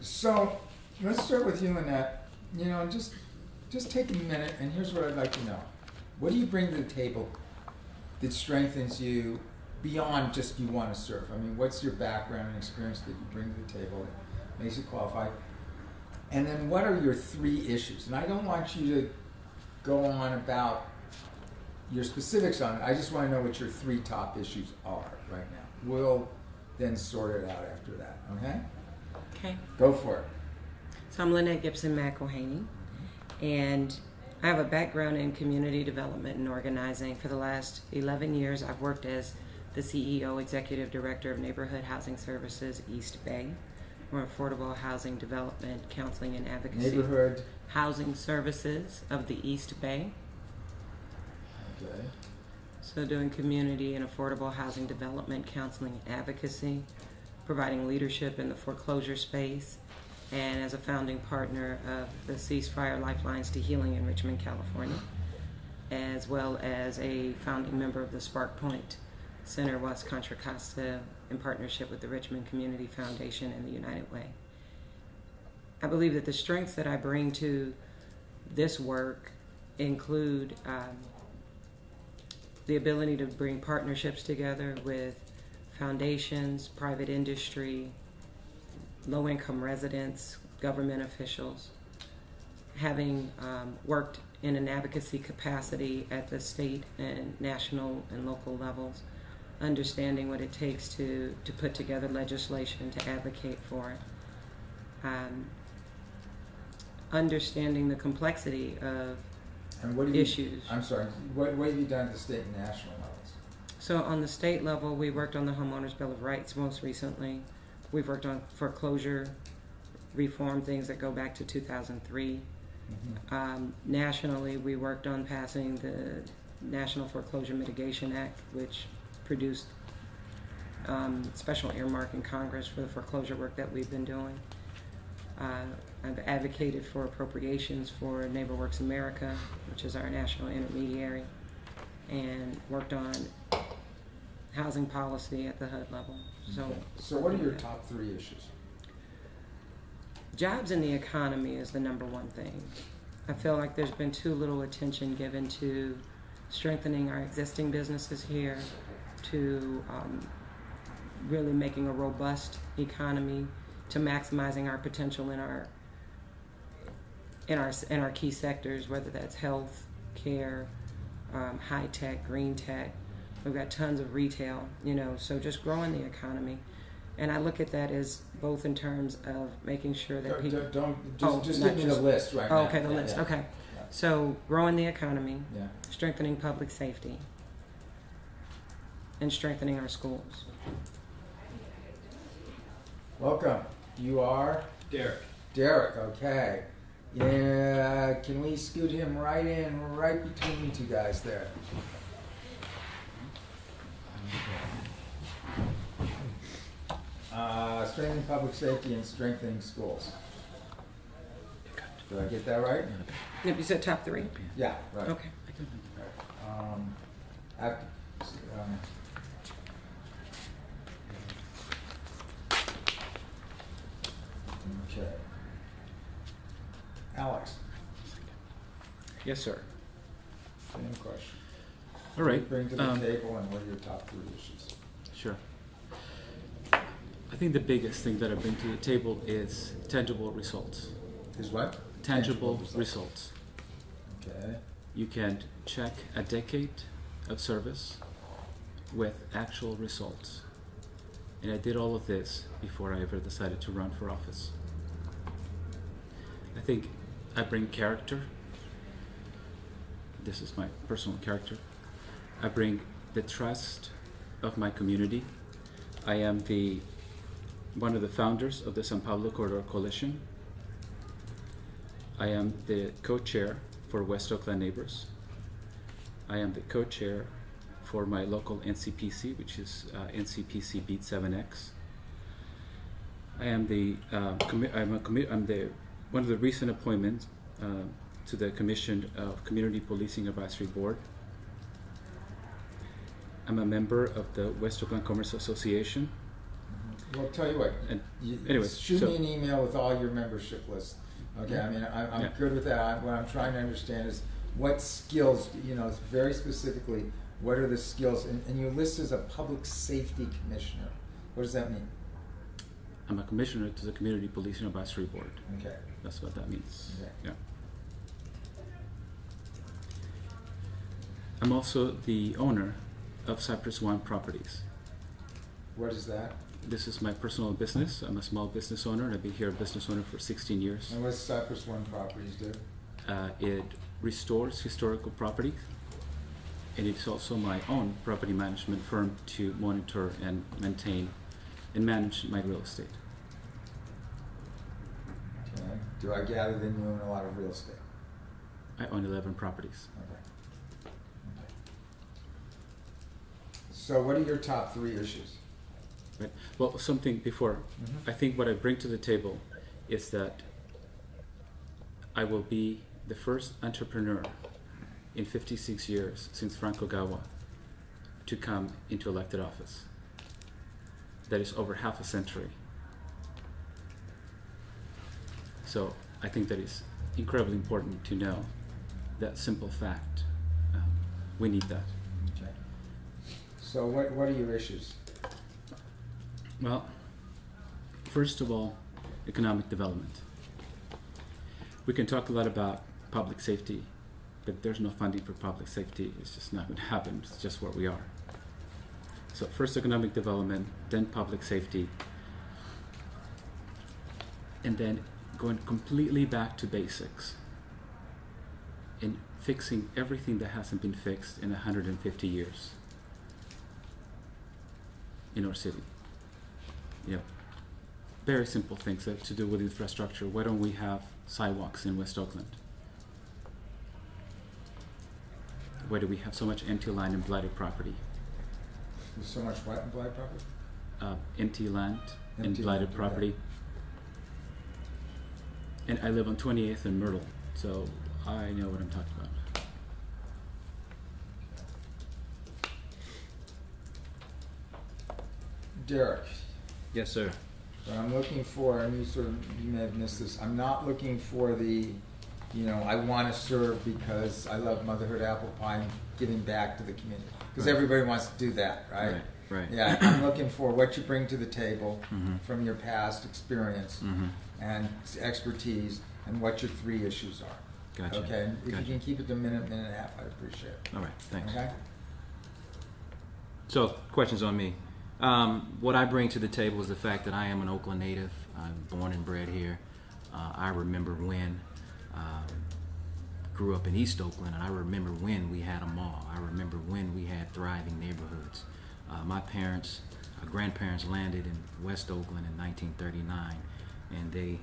So let's start with you, Annette. You know, just take a minute, and here's what I'd like to know. What do you bring to the table that strengthens you beyond just you want to surf? I mean, what's your background and experience that you bring to the table that makes you qualified? And then what are your 3 issues? And I don't want you to go on about your specifics on it. I just want to know what your 3 top issues are right now. We'll then sort it out after that, okay? Okay. Go for it. So I'm Lynette Gibson McElhaney, and I have a background in community development and organizing. For the last 11 years, I've worked as the CEO, Executive Director of Neighborhood Housing Services, East Bay. We're affordable housing development, counseling, and advocacy. Neighborhood Housing Services of the East Bay. Okay. So doing community and affordable housing development, counseling, advocacy, providing leadership in the foreclosure space, and as a founding partner of the Ceasefire Lifelines to Healing in Richmond, California, as well as a founding member of the Spark Point Center West Contra Costa in partnership with the Richmond Community Foundation and the United Way. I believe that the strengths that I bring to this work include the ability to bring partnerships together with foundations, private industry, low-income residents, government officials. Having worked in an advocacy capacity at the state and national and local levels, understanding what it takes to put together legislation to advocate for it. Understanding the complexity of And what issues. I'm sorry, what have you done at the state and national levels? So on the state level, we worked on the Homeowners Bill of Rights most recently. We've worked on foreclosure reform, things that go back to 2003. Nationally, we worked on passing the National Foreclosure Mitigation Act, which produced special earmark in Congress for the foreclosure work that we've been doing. I've advocated for appropriations for NeighborWorks America, which is our national intermediary, and worked on housing policy at the HUD level. So what are your top 3 issues? Jobs in the economy is the number one thing. I feel like there's been too little attention given to strengthening our existing businesses here, to really making a robust economy, to maximizing our potential in our key sectors, whether that's health, care, high tech, green tech. We've got tons of retail, so just growing the economy. And I look at that as both in terms of making sure that people... Just give me the list right now. Okay, the list, okay. Yeah. So growing the economy, Yeah. strengthening public safety, and strengthening our schools. Welcome. You are? Derek. Derek, okay. Yeah, can we scoot him right in, right between you 2 guys there? Strengthening public safety and strengthening schools. Did I get that right? Yep, you said top 3? Yeah, right. Okay. Okay. Alex, Yes, sir. same question. All right. Bring to the table, and what are your top 3 issues? Sure. I think the biggest thing that I bring to the table is tangible results. Is what? Tangible results. Okay. You can check a decade of service with actual results. And I did all of this before I ever decided to run for office. I think I bring character. This is my personal character. I bring the trust of my community. I am one of the founders of the San Pablo Corridor Coalition. I am the co-chair for West Oakland Neighbors. I am the co-chair for my local NCPC, which is NCPC Beat 7X. I am one of the recent appointments to the Commission of Community Policing Advisory Board. I'm a member of the West Oakland Commerce Association. Well, tell you what. Anyways, shoot so- me an email with all your membership lists. Okay, I mean, I'm Yeah. good with that. What I'm trying to understand is what skills, very specifically, what are the skills? And you list as a public safety commissioner. What does that mean? I'm a commissioner to the Community Policing Advisory Board. Okay. That's what that means. Okay. Yeah. I'm also the owner of Cypress One Properties. What is that? This is my personal business. I'm a small business owner, and I've been here a business owner for 16 years. And what's Cypress One Properties do? It restores historical property, and it's also my own property management firm to monitor and maintain and manage my real estate. Okay. Do I gather then you own a lot of real estate? I own 11 properties. Okay. So what are your top 3 issues? Right. Well, something before. Mhm. I think what I bring to the table is that I will be the first entrepreneur in 56 years since Frank Ogawa to come into elected office. That is over half a century. So I think that is incredibly important to know that simple fact. We need that. Okay. So what are your issues? Well, first of all, economic development. We can talk a lot about public safety, but there's no funding for public safety. It's just not going to happen. It's just where we are. So first economic development, then public safety, and then going completely back to basics and fixing everything that hasn't been fixed in 150 years in our city. Very simple things that have to do with infrastructure. Why don't we have sidewalks in West Oakland? Why do we have so much empty land and blighted property? There's so much what in blight property? Empty land and Empty blighted land, property. And I live on 28th and Myrtle, so I know what I'm talking about. Derek, Yes, sir. what I'm looking for, and you may have missed this, I'm not looking for the, I want to serve because I love motherhood apple pie and giving back to the community. Because Right. everybody wants to do that, right? Right. Yeah, I'm looking for what you bring to the table Mhm. from your past experience Mm-hmm. and expertise, and what your 3 issues are. Gotcha. Okay, if Gotcha. you can keep it to a minute and a half, I'd appreciate it. All right. Thanks. Okay? So, questions on me. What I bring to the table is the fact that I am an Oakland native. I'm born and bred here. I remember when, grew up in East Oakland, and I remember when we had a mall. I remember when we had thriving neighborhoods. My grandparents landed in West Oakland in 1939, and they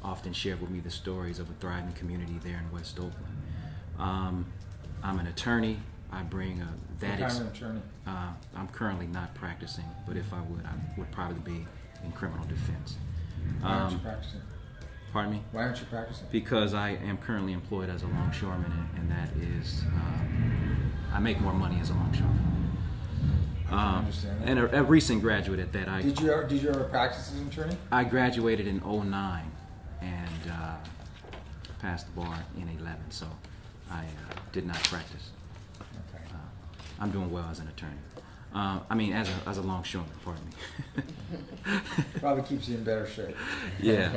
often shared with me the stories of a thriving community there in West Oakland. I'm an attorney. I bring that. What kind of attorney? I'm currently not practicing, but if I would probably be in criminal defense. Why aren't you practicing? Pardon me? Why aren't you practicing? Because I am currently employed as a longshoreman, and that is, I make more money as a longshoreman. I understand that. And a recent graduate at that. Did you ever practice as an attorney? I graduated in 2009 and passed the bar in 2011, so I did not practice. Okay. I'm doing well as an attorney. As a longshoreman, pardon me. Probably keeps you in better shape. Yeah.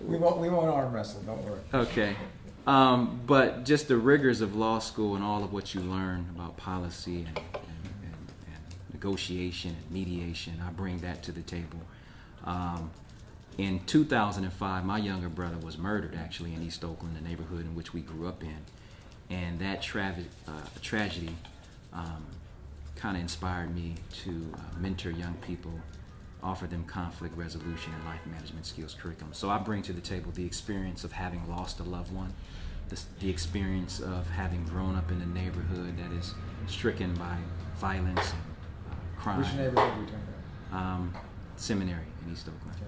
we won't arm wrestle. Don't worry. Okay. But just the rigors of law school and all of what you learn about policy and negotiation and mediation, I bring that to the table. In 2005, my younger brother was murdered actually in East Oakland, the neighborhood in which we grew up in. And that tragedy kind of inspired me to mentor young people, offer them conflict resolution and life management skills curriculum. So I bring to the table the experience of having lost a loved one, the experience of having grown up in a neighborhood that is stricken by violence and crime. Which neighborhood are we talking about? Seminary in East Oakland. Okay.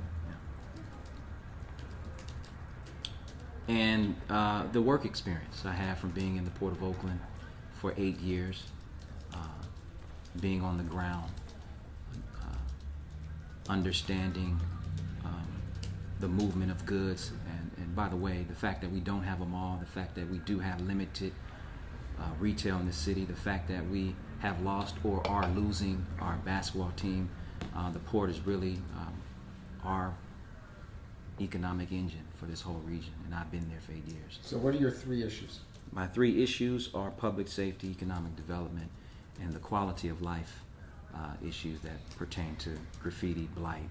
Yeah. And the work experience I have from being in the Port of Oakland for 8 years. being on the ground, understanding the movement of goods, and by the way, the fact that we don't have a mall, the fact that we do have limited retail in the city, the fact that we have lost or are losing our basketball team, the port is really our economic engine for this whole region, and I've been there for 8 years. So what are your 3 issues? My 3 issues are public safety, economic development, and the quality of life issues that pertain to graffiti, blight,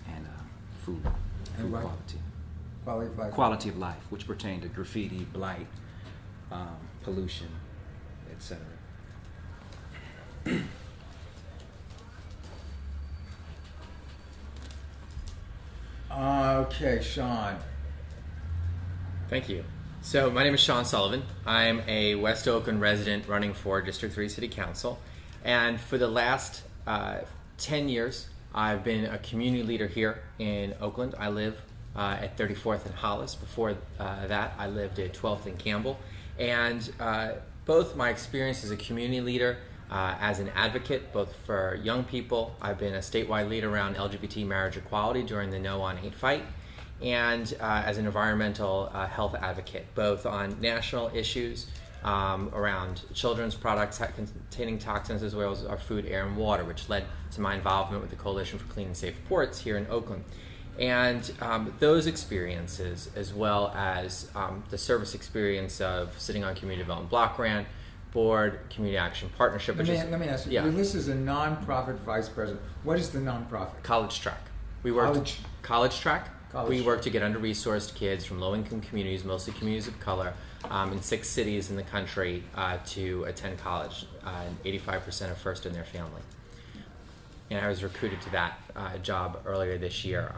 and food And what? quality. Quality of life. Quality of life, which pertain to graffiti, blight, pollution, etc. Okay, Sean. Thank you. So my name is Sean Sullivan. I'm a West Oakland resident running for District 3 City Council. And for the last 10 years, I've been a community leader here in Oakland. I live at 34th and Hollis. Before that, I lived at 12th and Campbell. And both my experience as a community leader, as an advocate, both for young people, I've been a statewide leader around LGBT marriage equality during the No on 8 fight, and as an environmental health advocate, both on national issues around children's products containing toxins, as well as our food, air, and water, which led to my involvement with the Coalition for Clean and Safe Ports here in Oakland. And those experiences, as well as the service experience of sitting on Community Development Block Grant Board, Community Action Partnership, Let me ask you. yeah. Your list is a nonprofit vice president. What is the nonprofit? College Track. We worked College Track. College We Track. work to get under-resourced kids from low-income communities, mostly communities of color, in 6 cities in the country to attend college. 85% are first in their family. And I was recruited to that job earlier this year.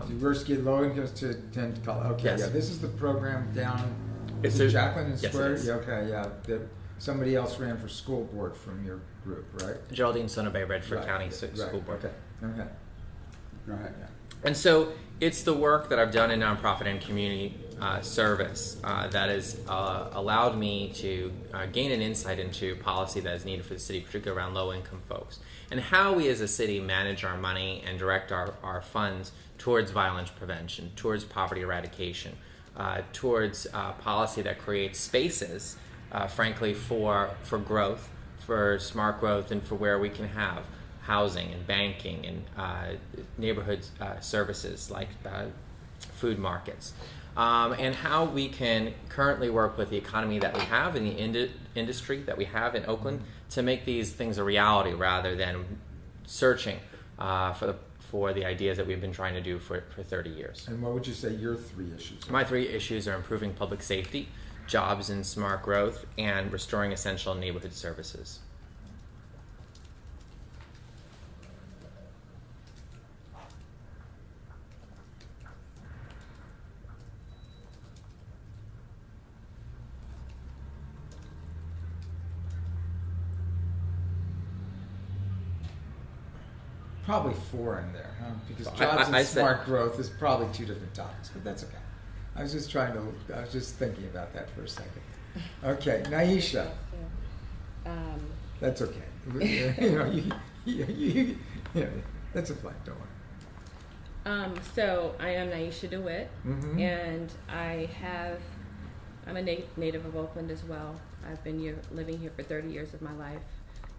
You first get low incomes to attend college. Okay, Yes. yeah. This is the program down It's in a- Jacqueline and yes, it Square. is. Yeah, okay, yeah. Somebody else ran for school board from your group, right? Geraldine Sonobay, Redford Right, County right, School Board. Okay. Okay. Right. Yeah. And so it's the work that I've done in nonprofit and community service that has allowed me to gain an insight into policy that is needed for the city, particularly around low-income folks, and how we as a city manage our money and direct our funds towards violence prevention, towards poverty eradication, towards policy that creates spaces, frankly, for growth, for smart growth, and for where we can have housing and banking and neighborhood services like food markets, and how we can currently work with the economy that we have in the industry that we have in Oakland to make these things a reality rather than searching for the ideas that we've been trying to do for 30 years. And what would you say your 3 issues are? My 3 issues are improving public safety, jobs and smart growth, and restoring essential neighborhood services. Probably 4 in there, huh? Because I- jobs I and said- smart growth is probably 2 different topics, but that's okay. I was just thinking about that for a second. Okay, Naisha. That's okay. you know, that's a fine, don't worry. So I am Naisha DeWitt, Mhm. and I'm a native of Oakland as well. I've been living here for 30 years of my life.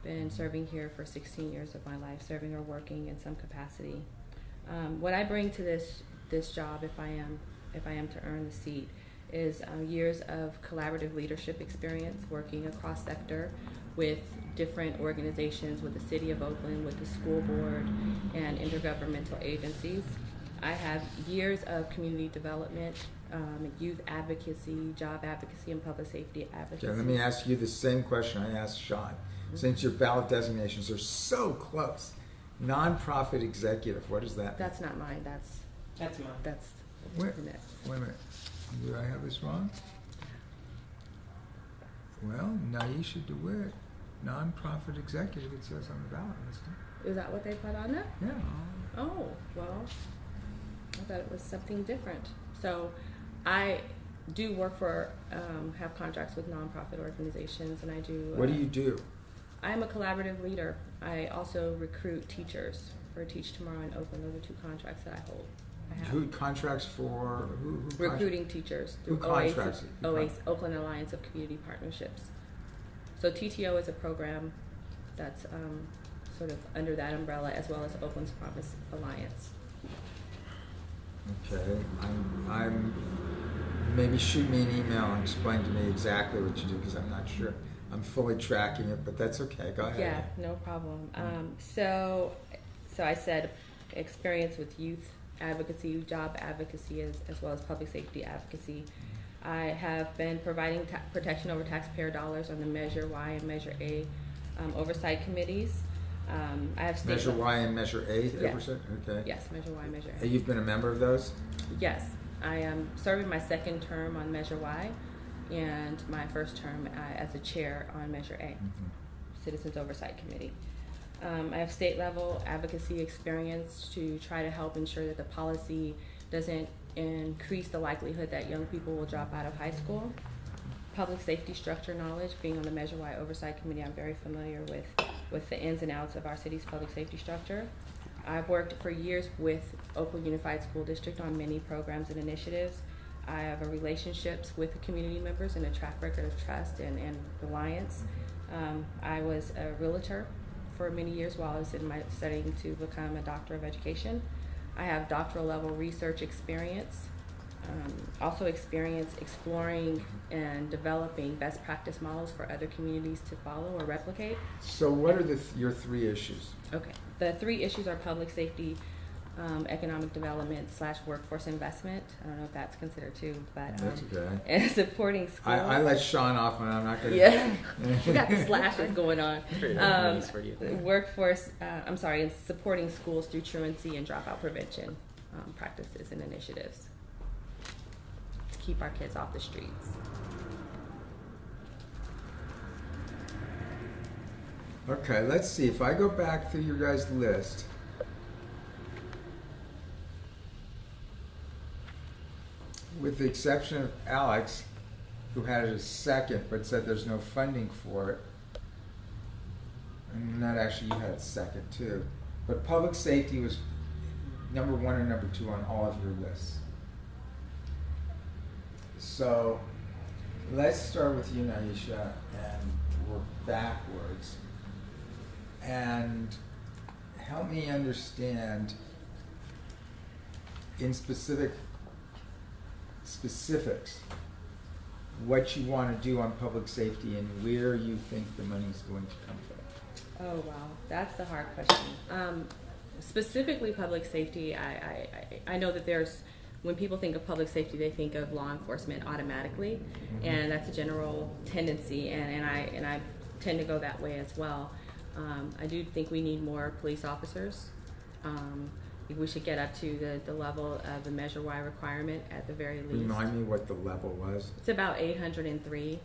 Been serving here for 16 years of my life, serving or working in some capacity. What I bring to this job, if I am to earn the seat, is years of collaborative leadership experience, working across sector with different organizations, with the City of Oakland, with the school board, and intergovernmental agencies. I have years of community development, youth advocacy, job advocacy, and public safety advocacy. Okay, let me ask you the same question I asked Sean. Since your ballot designations are so close, nonprofit executive, what is that? That's not mine. That's mine. that's Wait, the next. wait a minute. Did I have this wrong? Well, Naisha DeWitt, nonprofit executive, it says on the ballot list. Is that what they put on there? Yeah. Oh, well, I thought it was something different. So I do work for, have contracts with nonprofit organizations, and I do. What do you do? I'm a collaborative leader. I also recruit teachers for Teach Tomorrow in Oakland. Those are 2 contracts that I hold. I have. Who contracts for who? Recruiting teachers Who through contracts? Oakland Alliance of Community Partnerships. So TTO is a program that's sort of under that umbrella, as well as Oakland's Promise Alliance. Okay, I'm maybe shoot me an email and explain to me exactly what you do, because I'm not sure I'm fully tracking it, but that's okay. Go ahead. Yeah, no problem. So I said experience with youth advocacy, job advocacy, as well as public safety advocacy. I have been providing protection over taxpayer dollars on the Measure Y and Measure A oversight committees. I have state Measure Y and Measure A Yes. oversight? Okay. Yes, Measure Y, Measure A. You've been a member of those? Yes, I am serving my 2nd term on Measure Y, and my 1st term as a chair on Measure A, Citizens Oversight Committee. I have state level advocacy experience to try to help ensure that the policy doesn't increase the likelihood that young people will drop out of high school. Public safety structure knowledge, being on the Measure Y Oversight Committee, I'm very familiar with the ins and outs of our city's public safety structure. I've worked for years with Oakland Unified School District on many programs and initiatives. I have relationships with the community members and a track record of trust and reliance. I was a realtor for many years while I was in my studying to become a doctor of education. I have doctoral level research experience, also experience exploring and developing best practice models for other communities to follow or replicate. So what are your 3 issues? Okay, the 3 issues are public safety, economic development / workforce investment. I don't know if that's considered too, but That's okay. and supporting schools. I let Sean off, and I'm not going to. Yeah, we got the slashes going on. For you. Workforce, and supporting schools through truancy and dropout prevention practices and initiatives to keep our kids off the streets. Okay, let's see. If I go back through your guys' list, with the exception of Alex, who had it as 2nd but said there's no funding for it, and not actually, you had it 2nd too, but public safety was number 1 or number 2 on all of your lists. So let's start with you, Naisha, and work backwards. And help me understand in specifics what you want to do on public safety and where you think the money's going to come from. Oh wow, that's the hard question. Specifically public safety, I know that there's, when people think of public safety, they think of law enforcement automatically, and that's a general tendency, and I tend to go that way as well. I do think we need more police officers. I think we should get up to the level of the Measure Y requirement at the very least. Remind me what the level was. It's about 803,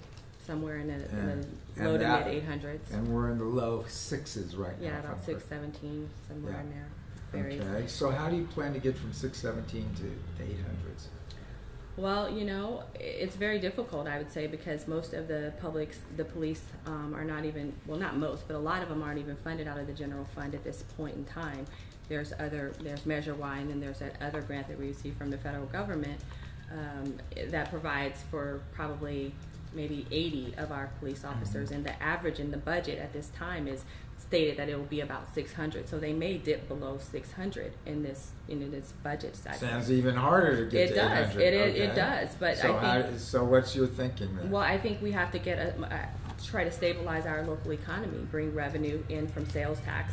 somewhere in the low to mid 800s. And we're in the low 6s right now. Yeah, about 617, somewhere in there. Varies. Okay, so how do you plan to get from 617 to the 800s? Well, it's very difficult, I would say, because most of the police are not even, well, not most, but a lot of them aren't even funded out of the general fund at this point in time. There's Measure Y, and then there's that other grant that we receive from the federal government that provides for probably maybe 80 of our police officers, and the average in the budget at this time is stated that it will be about 600. So they may dip below 600 in this budget cycle. Sounds even harder to get to 800. It does. But so I think. So what's your thinking then? Well, I think we have to try to stabilize our local economy, bring revenue in from sales tax,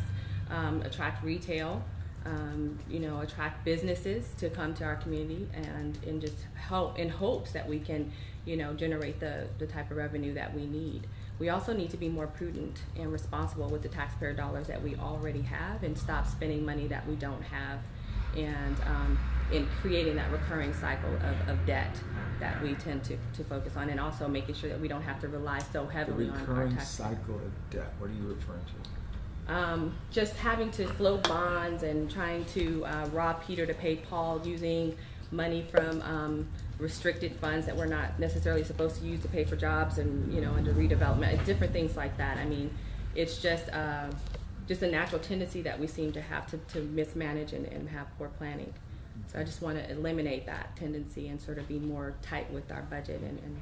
attract retail, attract businesses to come to our community, and just help in hopes that we can, generate the type of revenue that we need. We also need to be more prudent and responsible with the taxpayer dollars that we already have, and stop spending money that we don't have, and in creating that recurring cycle of debt that we tend to focus on, and also making sure that we don't have to rely so heavily on our recurring tax. cycle of debt. What are you referring to? Just having to float bonds and trying to rob Peter to pay Paul, using money from restricted funds that we're not necessarily supposed to use to pay for jobs, and under redevelopment, different things like that. I mean, it's just a natural tendency that we seem to have to mismanage and have poor planning. So I just want to eliminate that tendency and sort of be more tight with our budget and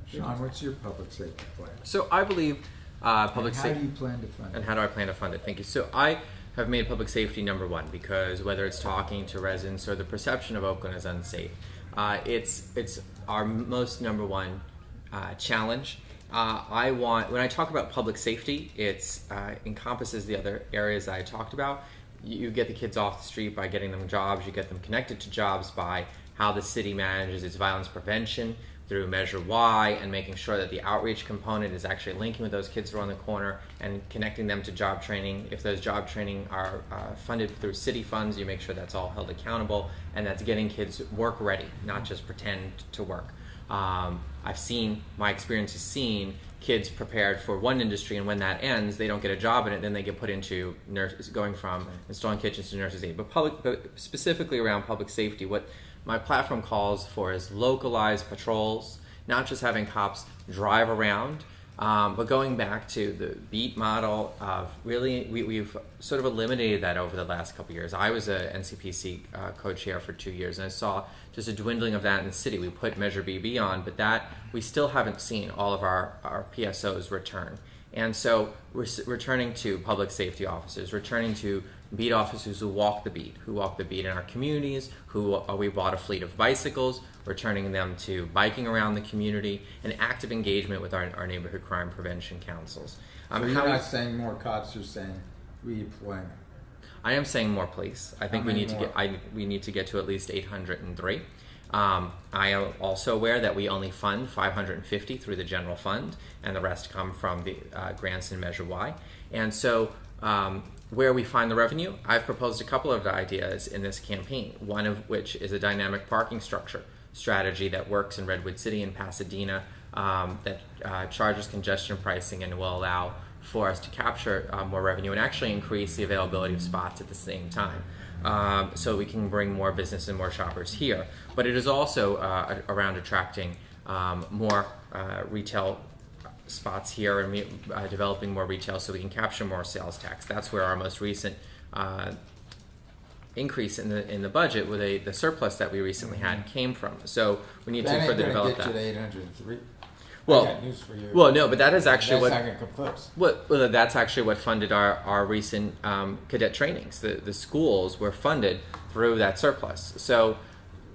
Sean, what's your public safety plan? So I believe public And how safety. do you plan to fund And it? how do I plan to fund it? Thank you. So I have made public safety number one because whether it's talking to residents or the perception of Oakland as unsafe, it's our most number one challenge. When I talk about public safety, it's encompasses the other areas that I talked about. You get the kids off the street by getting them jobs. You get them connected to jobs by how the city manages its violence prevention through Measure Y and making sure that the outreach component is actually linking with those kids around the corner and connecting them to job training. If those job training are funded through city funds, you make sure that's all held accountable and that's getting kids work ready, not just pretend to work. My experience has seen kids prepared for one industry, and when that ends, they don't get a job in it. Then they get put into going from installing kitchens to nurses' aid. But specifically around public safety, what my platform calls for is localized patrols, not just having cops drive around, but going back to the beat model of really, we've sort of eliminated that over the last couple of years. I was a NCPC co-chair for 2 years, and I saw just a dwindling of that in the city. We put Measure BB on, but that we still haven't seen all of our PSOs return. And so we're returning to public safety officers, returning to beat officers who walk the beat in our communities, we bought a fleet of bicycles, returning them to biking around the community, and active engagement with our neighborhood crime prevention councils. So you're not saying more cops, you're saying redeploying them. I am saying more police. I think How we many need more? to we need to get to at least 803. I am also aware that we only fund 550 through the general fund, and the rest come from the grants in Measure Y. And so where we find the revenue, I've proposed a couple of ideas in this campaign, one of which is a dynamic parking structure strategy that works in Redwood City and Pasadena that charges congestion pricing and will allow for us to capture more revenue and actually increase the availability of spots at the same time. So we can bring more business and more shoppers here. But it is also around attracting more retail spots here and developing more retail so we can capture more sales tax. That's where our most recent increase in the budget with the surplus that we recently had came from. So we need to further develop that. That ain't going to get you to 803. Well, I got news for you. Well, no, but that is actually That's what. not going to come close. Well, that's actually what funded our recent cadet trainings. The schools were funded through that surplus. So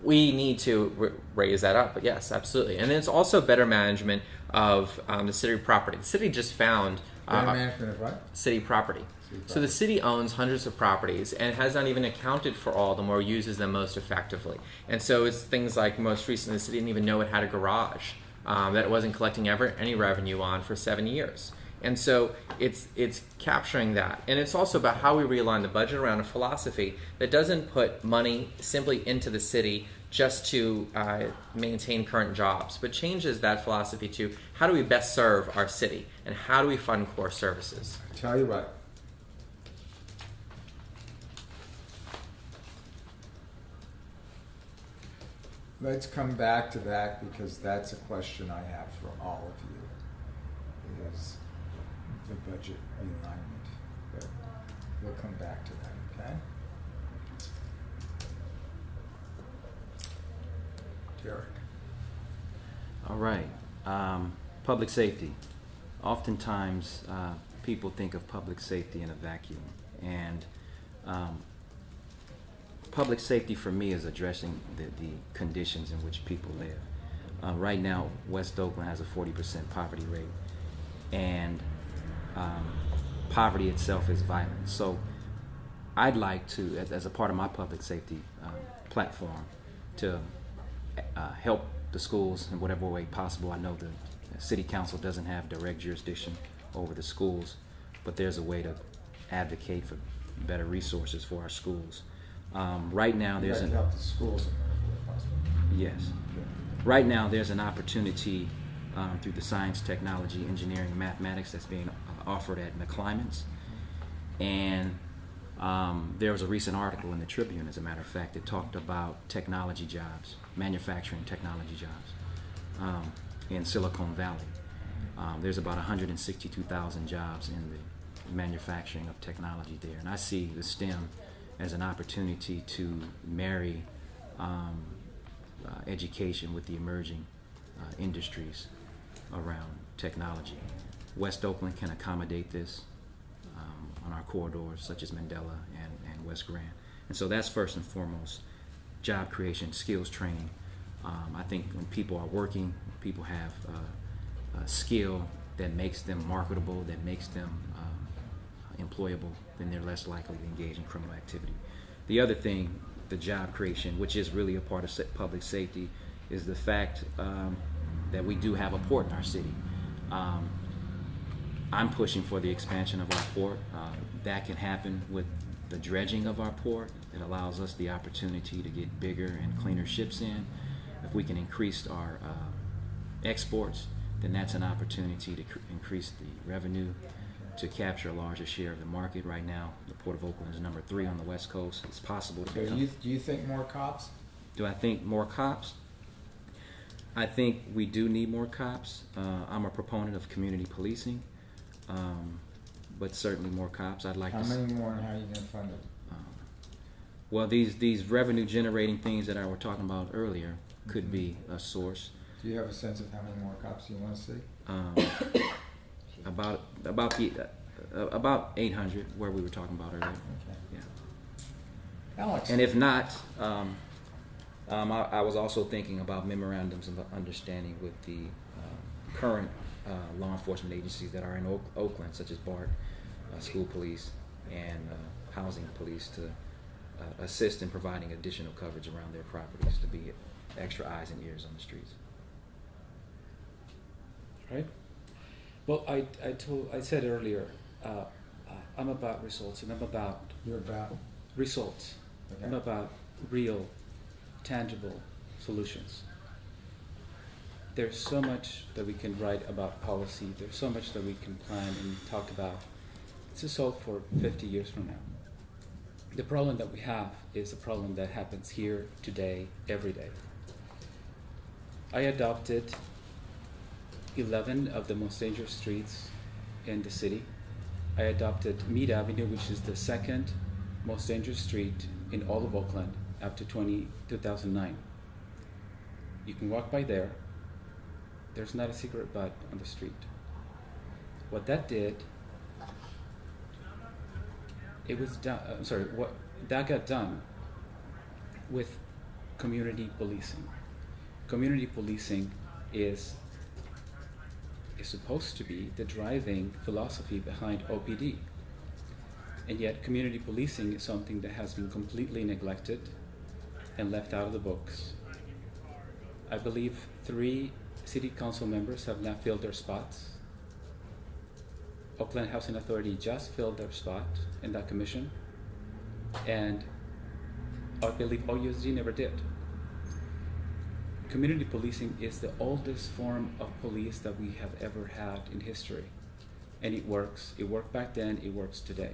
we need to raise that up. But yes, absolutely. And then it's also better management of the city property. The city just found Better management of what? city property. So the city owns hundreds of properties and has not even accounted for all of them or uses them most effectively. And so it's things like most recently the city didn't even know it had a garage that it wasn't collecting any revenue on for 7 years. And so it's capturing that. And it's also about how we realign the budget around a philosophy that doesn't put money simply into the city just to maintain current jobs, but changes that philosophy to how do we best serve our city and how do we fund core services. I tell you what. Let's come back to that because that's a question I have for all of you. Is the budget realignment. But we'll come back to that, okay? Derek. All right. Public safety. Oftentimes, people think of public safety in a vacuum. And public safety for me is addressing the conditions in which people live. Right now, West Oakland has a 40% poverty rate. And poverty itself is violent. So I'd like to, as a part of my public safety platform, to help the schools in whatever way possible. I know the city council doesn't have direct jurisdiction over the schools, but there's a way to advocate for better resources for our schools. Right now there's You help the schools in whatever way possible. yes. Right now there's an opportunity through the science, technology, engineering, and mathematics that's being offered at McClymonds. And there was a recent article in the Tribune, as a matter of fact, that talked about technology jobs, manufacturing technology jobs in Silicon Valley. There's about 162,000 jobs in the manufacturing of technology there, and I see the STEM as an opportunity to marry education with the emerging industries around technology. West Oakland can accommodate this on our corridors such as Mandela and West Grand. And so that's first and foremost, job creation, skills training. I think when people are working, people have a skill that makes them marketable, that makes them employable, then they're less likely to engage in criminal activity. The other thing, the job creation, which is really a part of public safety, is the fact that we do have a port in our city. I'm pushing for the expansion of our port. That can happen with the dredging of our port. It allows us the opportunity to get bigger and cleaner ships in. If we can increase our exports, then that's an opportunity to increase the revenue, to capture a larger share of the market. Right now, the Port of Oakland is number 3 on the West Coast. It's possible to So become. do you think more cops? Do I think more cops? I think we do need more cops. I'm a proponent of community policing, but certainly more cops. I'd like How to. many more, and how are you going to fund it? Well, these revenue generating things that I were talking about earlier could be a source. Do you have a sense of how many more cops you want to see? About 800, where we were talking about earlier. Okay. Yeah. Alex. And if not, I was also thinking about memorandums of understanding with the current law enforcement agencies that are in Oakland, such as BART, school police, and housing police, to assist in providing additional coverage around their properties, to be extra eyes and ears on the streets. Right? Well, I said earlier, I'm about results, and I'm about You're about. results. Okay. I'm about real, tangible solutions. There's so much that we can write about policy. There's so much that we can plan and talk about. It's a solve for 50 years from now. The problem that we have is a problem that happens here, today, every day. I adopted 11 of the most dangerous streets in the city. I adopted Mead Avenue, which is the second most dangerous street in all of Oakland up to 2009. You can walk by there. There's not a cigarette butt on the street. What that did, it was done. What that got done with community policing. Community policing is supposed to be the driving philosophy behind OPD. And yet community policing is something that has been completely neglected and left out of the books. I believe 3 city council members have not filled their spots. Oakland Housing Authority just filled their spot in that commission, and I believe OUSD never did. Community policing is the oldest form of police that we have ever had in history, and it works. It worked back then, it works today.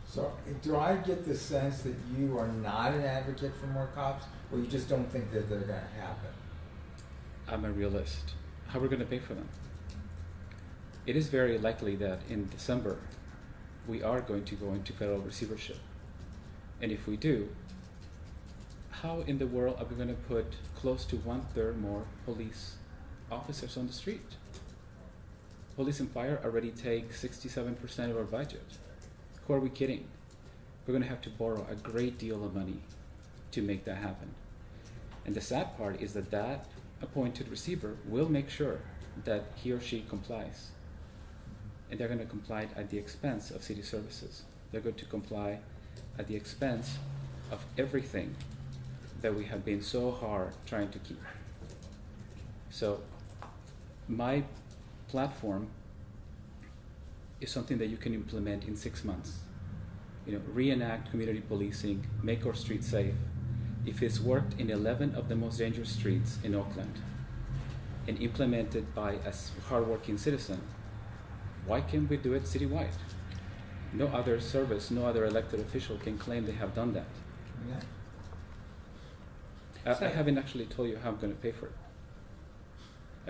So, do I get the sense that you are not an advocate for more cops, or you just don't think that they're going to happen? I'm a realist. How are we going to pay for them? It is very likely that in December we are going to go into federal receivership. And if we do, how in the world are we going to put close to 1/3 more police officers on the street? Police and fire already take 67% of our budget. Who are we kidding? We're going to have to borrow a great deal of money to make that happen. And the sad part is that that appointed receiver will make sure that he or she complies. And they're going to comply at the expense of city services. They're going to comply at the expense of everything that we have been so hard trying to keep. So my platform is something that you can implement in 6 months. Reenact community policing, make our streets safe. If it's worked in 11 of the most dangerous streets in Oakland and implemented by a hardworking citizen, why can't we do it citywide? No other service, no other elected official can claim they have done that. Yeah. I haven't actually told you how I'm going to pay for it.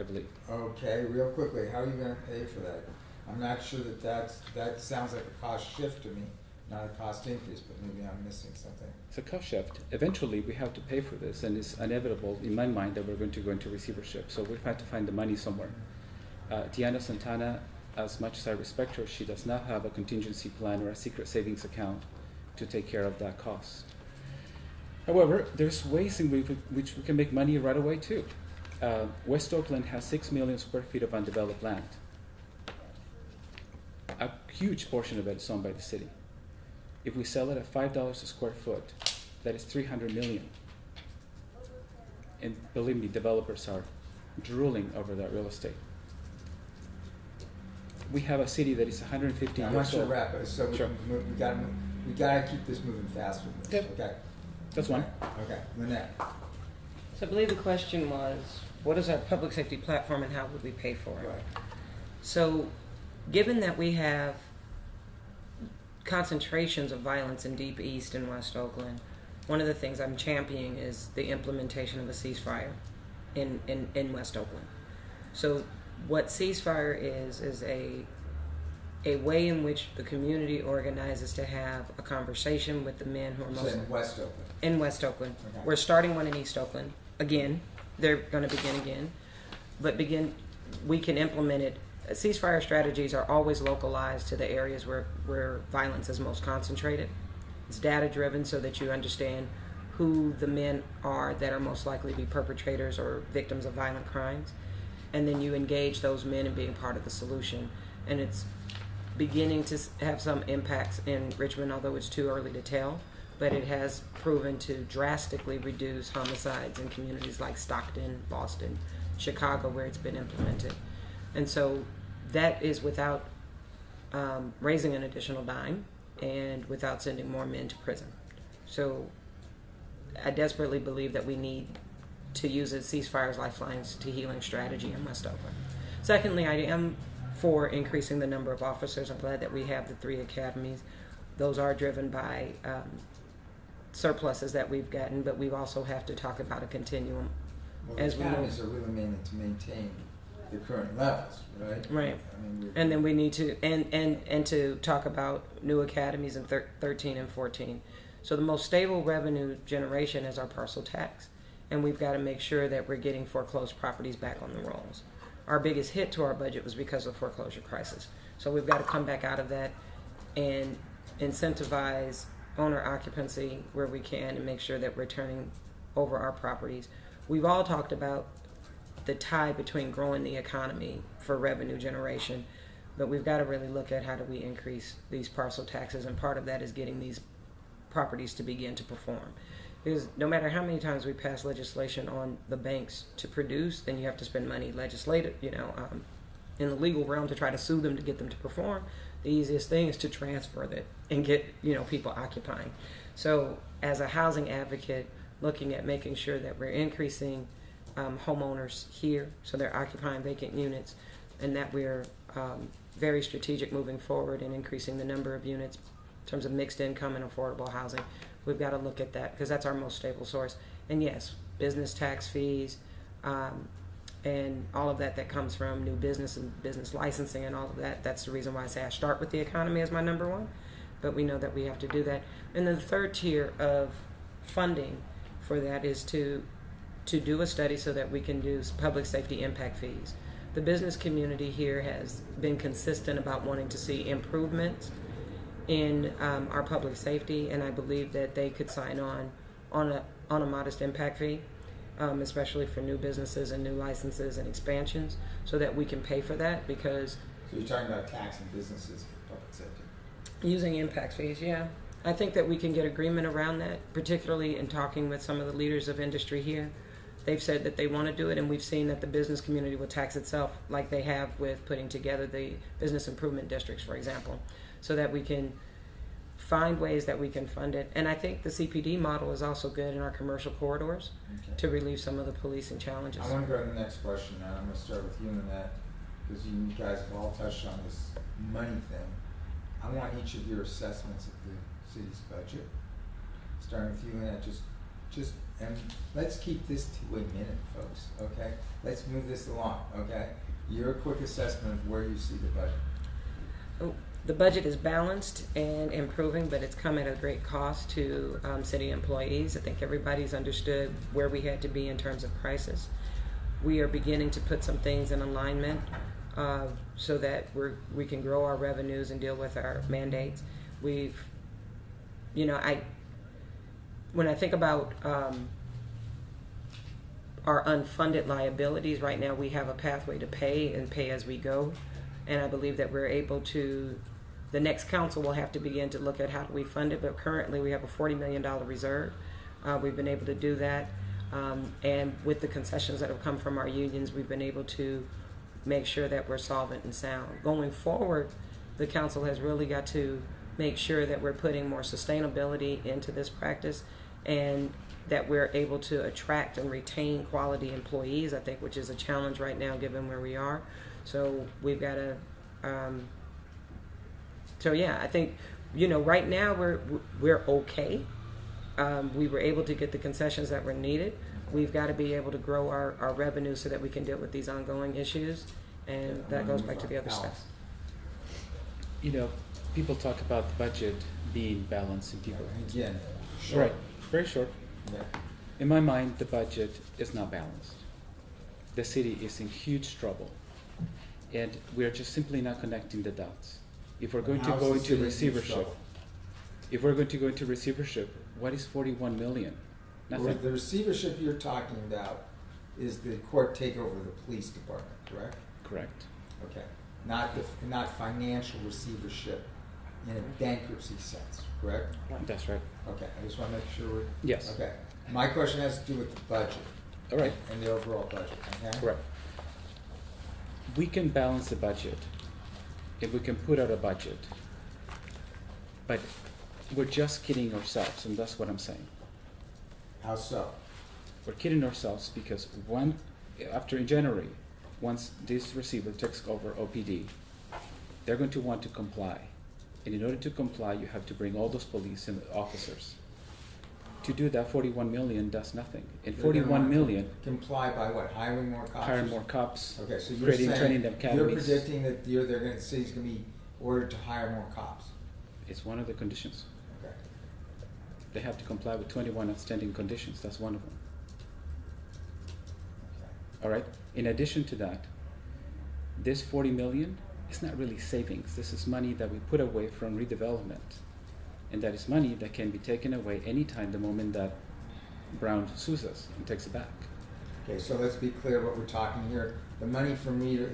I believe. Okay, real quickly, how are you gonna pay for that? I'm not sure that sounds like a cost shift to me, not a cost increase, but maybe I'm missing something. It's a cost shift. Eventually, we have to pay for this, and it's inevitable in my mind that we're going to go into receivership. So we've had to find the money somewhere. Tiana Santana, as much as I respect her, she does not have a contingency plan or a secret savings account to take care of that cost. However, there's ways in which we can make money right away too. West Oakland has 6 million square feet of undeveloped land. A huge portion of it is owned by the city. If we sell it at $5 a square foot, that is 300 million. And believe me, developers are drooling over that real estate. We have a city that is 150 I years want you to old. wrap it, so we Sure. we gotta keep this moving fast with this, Yep. okay? That's one. Okay, Lynette. So I believe the question was, what is our public safety platform and how would we pay for it? Right. So, given that we have concentrations of violence in Deep East and West Oakland, one of the things I'm championing is the implementation of a ceasefire in West Oakland. So, what ceasefire is a way in which the community organizes to have a conversation with the men who are So most in West Oakland. in West Oakland. Okay. We're starting one in East Oakland again. They're going to begin again, but we can implement it. Ceasefire strategies are always localized to the areas where violence is most concentrated. It's data driven so that you understand who the men are that are most likely to be perpetrators or victims of violent crimes, and then you engage those men in being part of the solution. And it's beginning to have some impacts in Richmond, although it's too early to tell, but it has proven to drastically reduce homicides in communities like Stockton, Boston, Chicago, where it's been implemented. And so that is without raising an additional dime and without sending more men to prison. So I desperately believe that we need to use a ceasefires lifelines to healing strategy in West Oakland. Secondly, I am for increasing the number of officers. I'm glad that we have the 3 academies. Those are driven by surpluses that we've gotten, but we also have to talk about a continuum Well, as the we academies move. are really mainly to maintain the current levels, right? Right. I mean, And then we need to and to talk about new academies in 13 and 14. So the most stable revenue generation is our parcel tax, and we've got to make sure that we're getting foreclosed properties back on the rolls. Our biggest hit to our budget was because of foreclosure crisis. So we've got to come back out of that and incentivize owner occupancy where we can and make sure that we're turning over our properties. We've all talked about the tie between growing the economy for revenue generation, but we've got to really look at how do we increase these parcel taxes, and part of that is getting these properties to begin to perform. Because no matter how many times we pass legislation on the banks to produce, then you have to spend money in the legal realm to try to sue them to get them to perform. The easiest thing is to transfer that and get people occupying. So as a housing advocate, looking at making sure that we're increasing homeowners here, so they're occupying vacant units, and that we're very strategic moving forward in increasing the number of units in terms of mixed income and affordable housing. We've got to look at that because that's our most stable source. And yes, business tax fees and all of that comes from new business and business licensing and all of that. That's the reason why I say I start with the economy as my number one, but we know that we have to do that. And then the third tier of funding for that is to do a study so that we can do public safety impact fees. The business community here has been consistent about wanting to see improvements in our public safety, and I believe that they could sign on a modest impact fee, especially for new businesses and new licenses and expansions, so that we can pay for that. Because So you're talking about taxing businesses for public safety. using impact fees, yeah, I think that we can get agreement around that, particularly in talking with some of the leaders of industry here. They've said that they want to do it, and we've seen that the business community will tax itself like they have with putting together the business improvement districts, for example, so that we can find ways that we can fund it. And I think the CPD model is also good in our commercial corridors Okay. to relieve some of the policing challenges. I want to go to the next question now. I'm going to start with you and that, because you guys have all touched on this money thing. I want each of your assessments of the city's budget, starting with you and that. Just and let's keep this to a minute, folks, okay? Let's move this along, okay? Your quick assessment of where you see the budget. Oh, the budget is balanced and improving, but it's come at a great cost to city employees. I think everybody's understood where we had to be in terms of prices. We are beginning to put some things in alignment so that we can grow our revenues and deal with our mandates. When I think about our unfunded liabilities, right now we have a pathway to pay and pay as we go. And I believe that we're able to, the next council will have to begin to look at how do we fund it, but currently we have a $40 million reserve. We've been able to do that. And with the concessions that have come from our unions, we've been able to make sure that we're solvent and sound. Going forward, the council has really got to make sure that we're putting more sustainability into this practice and that we're able to attract and retain quality employees, I think, which is a challenge right now given where we are. So we've got to, I think, right now we're okay. We were able to get the concessions that were needed. We've got to be able to grow our revenue so that we can deal with these ongoing issues. And that goes back to the other stuff. People talk about the budget being balanced and people. Again, short. Right, very short. Yeah. In my mind, the budget is not balanced. The city is in huge trouble. And we are just simply not connecting the dots. If we're going to How's go the into city in receivership, trouble? what is 41 million? Well, Nothing. the receivership you're talking about is the court takeover of the police department, correct? Correct. Okay. Not financial receivership in a bankruptcy sense, correct? That's right. Okay, I just want to make sure we're... Yes. Okay. My question has to do with the budget. All right. And the overall budget, okay? Correct. We can balance the budget if we can put out a budget, but we're just kidding ourselves, and that's what I'm saying. How so? We're kidding ourselves because after in January, once this receiver takes over OPD, they're going to want to comply. And in order to comply, you have to bring all those police and officers. To do that, 41 million does nothing. And They're gonna 41 want to million, comply by what? Hiring more cops? hire more cops, Okay, so you're creating saying, training you're academies. predicting that the city's going to be ordered to hire more cops? It's one of the conditions. Okay. They have to comply with 21 outstanding conditions. That's one of them. Okay. All right. In addition to that, this 40 million is not really savings. This is money that we put away from redevelopment, and that is money that can be taken away anytime the moment that Brown sues us and takes it back. Okay, so let's be clear what we're talking here. The money from the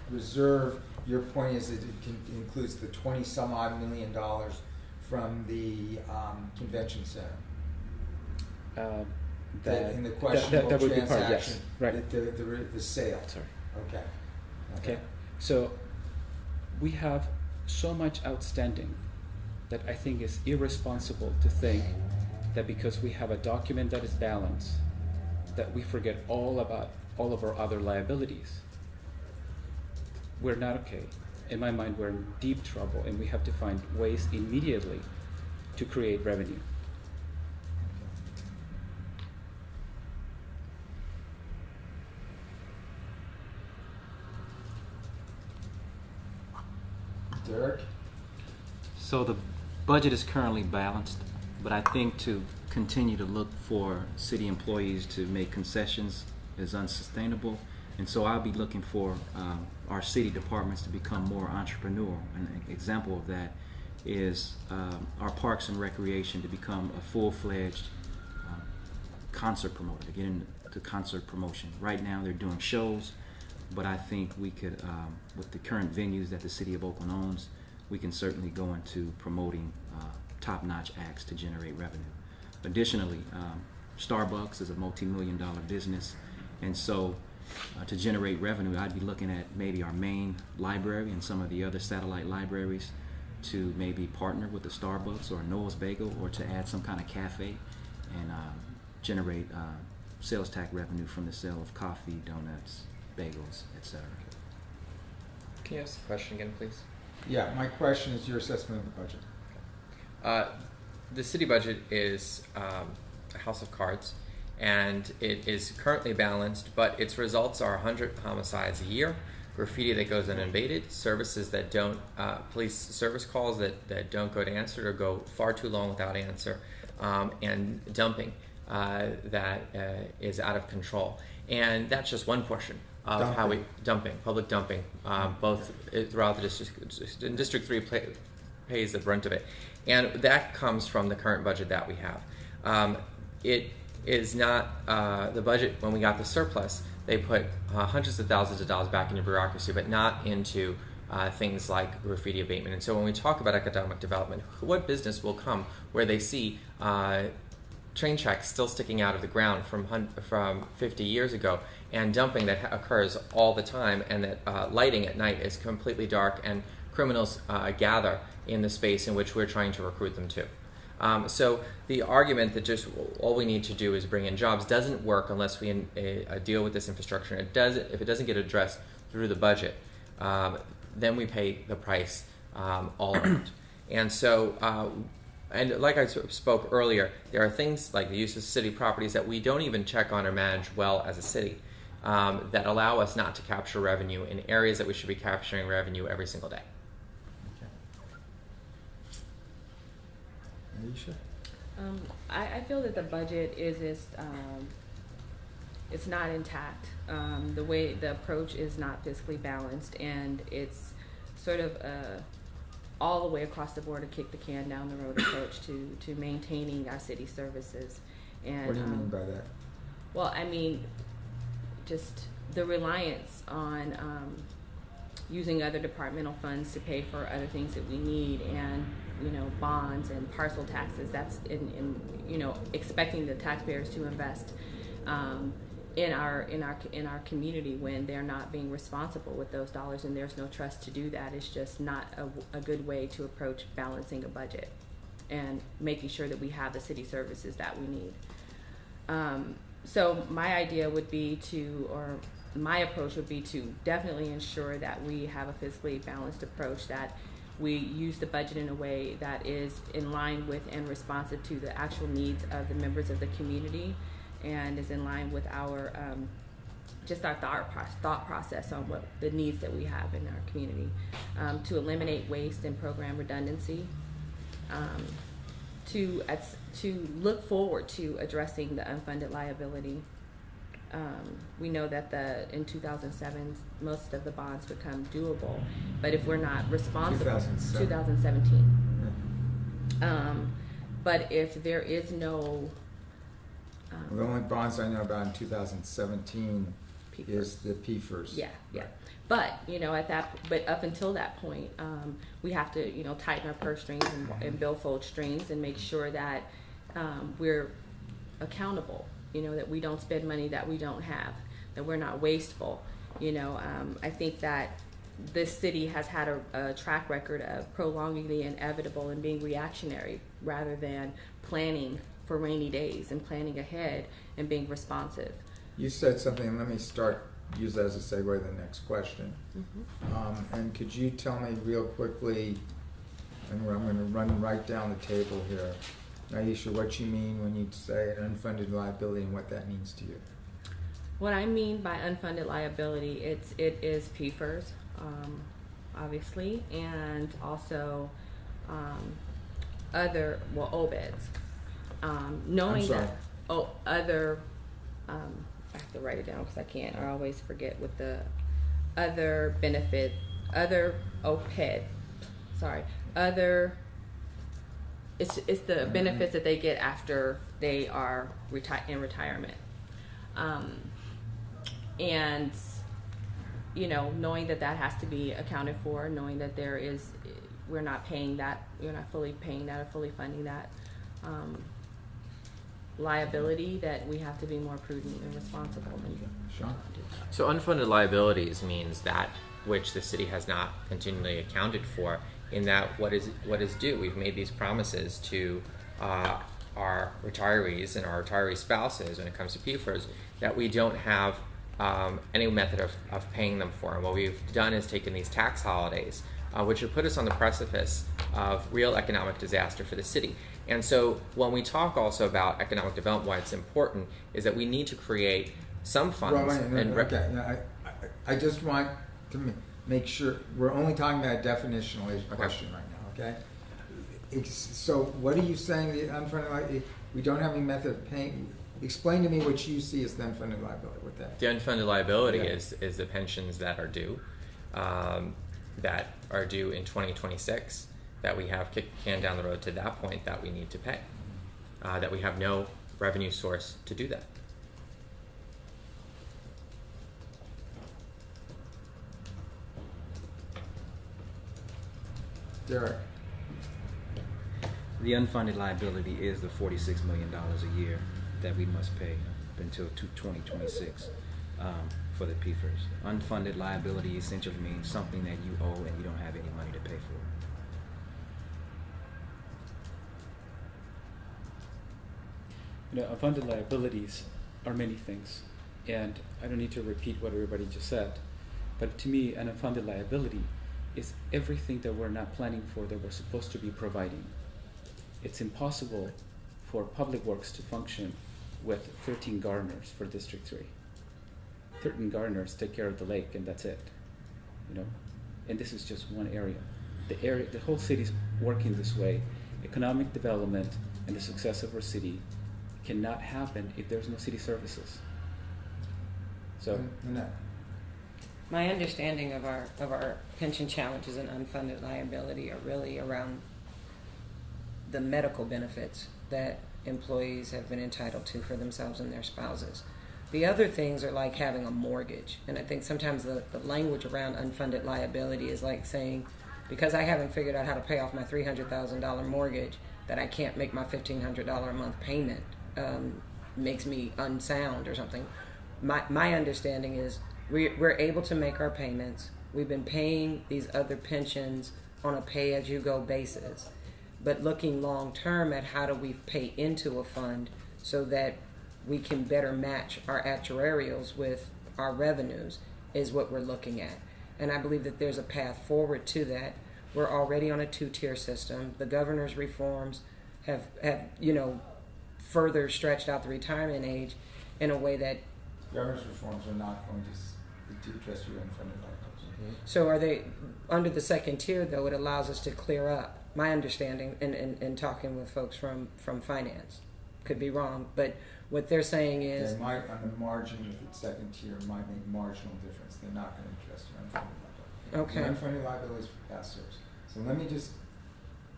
reserve, your point is that it includes the 20 some odd million dollars from the convention center. In the questionable that would be transaction, part, yes, right. the sale. Sorry. Okay. Okay. So we have so much outstanding that I think is irresponsible to think that because we have a document that is balanced, that we forget all about all of our other liabilities. We're not okay. In my mind, we're in deep trouble, and we have to find ways immediately to create revenue. Derek? So the budget is currently balanced, but I think to continue to look for city employees to make concessions is unsustainable. And so I'll be looking for our city departments to become more entrepreneurial. An example of that is our Parks and Recreation to become a full-fledged concert promoter, to get into concert promotion. Right now they're doing shows, but I think we could, with the current venues that the city of Oakland owns, we can certainly go into promoting top-notch acts to generate revenue. Additionally, Starbucks is a multi-million-dollar business, and so to generate revenue, I'd be looking at maybe our main library and some of the other satellite libraries to maybe partner with the Starbucks or Noah's Bagel, or to add some kind of cafe and generate sales tax revenue from the sale of coffee, donuts, bagels, etc. Can you ask the question again, please? Yeah, my question is your assessment of the budget. the city budget is a house of cards, and it is currently balanced, but its results are 100 homicides a year, graffiti that goes unabated, services that don't, police service calls that don't go to answer or go far too long without answer, and dumping that is out of control. And that's just one portion of how we public dumping, both throughout the district. District 3 pays the brunt of it, and that comes from the current budget that we have. It is not the budget. When we got the surplus, they put hundreds of thousands of dollars back into bureaucracy, but not into things like graffiti abatement. And so when we talk about economic development, what business will come where they see train tracks still sticking out of the ground from 50 years ago, and dumping that occurs all the time, and that lighting at night is completely dark, and criminals gather in the space in which we're trying to recruit them to. So the argument that just all we need to do is bring in jobs doesn't work unless we deal with this infrastructure. If it doesn't get addressed through the budget, then we pay the price all around. And so, and like I spoke earlier, there are things like the use of city properties that we don't even check on or manage well as a city, that allow us not to capture revenue in areas that we should be capturing revenue every single day. Alicia? I feel that the budget is it's not intact. The way the approach is not fiscally balanced, and it's sort of all the way across the board a kick the can down the road approach to maintaining our city services. And What do you mean by that? well, I mean, just the reliance on using other departmental funds to pay for other things that we need, and bonds and parcel taxes. That's in expecting the taxpayers to invest in our community when they're not being responsible with those dollars, and there's no trust to do that. It's just not a good way to approach balancing a budget and making sure that we have the city services that we need. So my idea would be my approach would be to definitely ensure that we have a fiscally balanced approach, that we use the budget in a way that is in line with and responsive to the actual needs of the members of the community, and is in line with our thought process on what the needs that we have in our community, to eliminate waste and program redundancy, to look forward to addressing the unfunded liability. We know that in 2007 most of the bonds become doable, but if we're not responsible, 2017. Yeah. But if there is no Well, the only bonds I know about in 2017 PFERS. is the PFERS. Yeah. But but up until that point, we have to tighten our purse strings and billfold strings and make sure that we're accountable. That we don't spend money that we don't have, that we're not wasteful. I think that this city has had a track record of prolonging the inevitable and being reactionary rather than planning for rainy days and planning ahead and being responsive. You said something, let me use that as a segue to the next question. Mm-hmm. And could you tell me real quickly, and I'm going to run right down the table here, Aisha, what you mean when you say an unfunded liability and what that means to you? What I mean by unfunded liability, it is PFERS, obviously, and also other OBEDs. Knowing that other, I have to write it down because I can't. I always forget what the other benefit, other OPED. Sorry, other. It's the benefits that they get after they are in retirement, and knowing that has to be accounted for, knowing that we're not paying that, we're not fully paying that or fully funding that liability, that we have to be more prudent and responsible. Sean? So unfunded liabilities means that which the city has not continually accounted for, in that what is due. We've made these promises to our retirees and our retiree spouses when it comes to PFERS that we don't have any method of paying them for. And what we've done is taken these tax holidays, which have put us on the precipice of real economic disaster for the city. And so when we talk also about economic development, why it's important is that we need to create some funds. Okay, I just want to make sure we're only talking about a definitional question right now, okay? So what are you saying, the unfunded we don't have any method of paying? Explain to me what you see as the unfunded liability with that. The unfunded liability is the pensions that are due in 2026, that we have kicked the can down the road to that point that we need to pay, that we have no revenue source to do that. Derek. The unfunded liability is the $46 million a year that we must pay until 2026 for the PFERS. Unfunded liability essentially means something that you owe and you don't have any money to pay for. Unfunded liabilities are many things, and I don't need to repeat what everybody just said, but to me, an unfunded liability is everything that we're not planning for that we're supposed to be providing. It's impossible for public works to function with 13 gardeners for District 3. 13 gardeners take care of the lake and that's it, and this is just one area. The whole city's working this way. Economic development and the success of our city cannot happen if there's no city services. So, my understanding of our pension challenges and unfunded liability are really around the medical benefits that employees have been entitled to for themselves and their spouses. The other things are like having a mortgage, and I think sometimes the language around unfunded liability is like saying, because I haven't figured out how to pay off my $300,000 mortgage, that I can't make my $1,500 a month payment makes me unsound or something. My understanding is we're able to make our payments. We've been paying these other pensions on a pay-as-you-go basis, but looking long-term at how do we pay into a fund so that we can better match our actuarials with our revenues is what we're looking at. And I believe that there's a path forward to that. We're already on a 2-tier system. The governor's reforms have further stretched out the retirement age in a way that... Governor's reforms are not going to address your unfunded liability. So are they, under the 2nd tier though, it allows us to clear up, my understanding in talking with folks from finance, could be wrong, but what they're saying is... They might, on the margin of the 2nd tier, might make marginal difference. They're not going to address your unfunded liability. Okay. Your unfunded liability is for past service. So let me just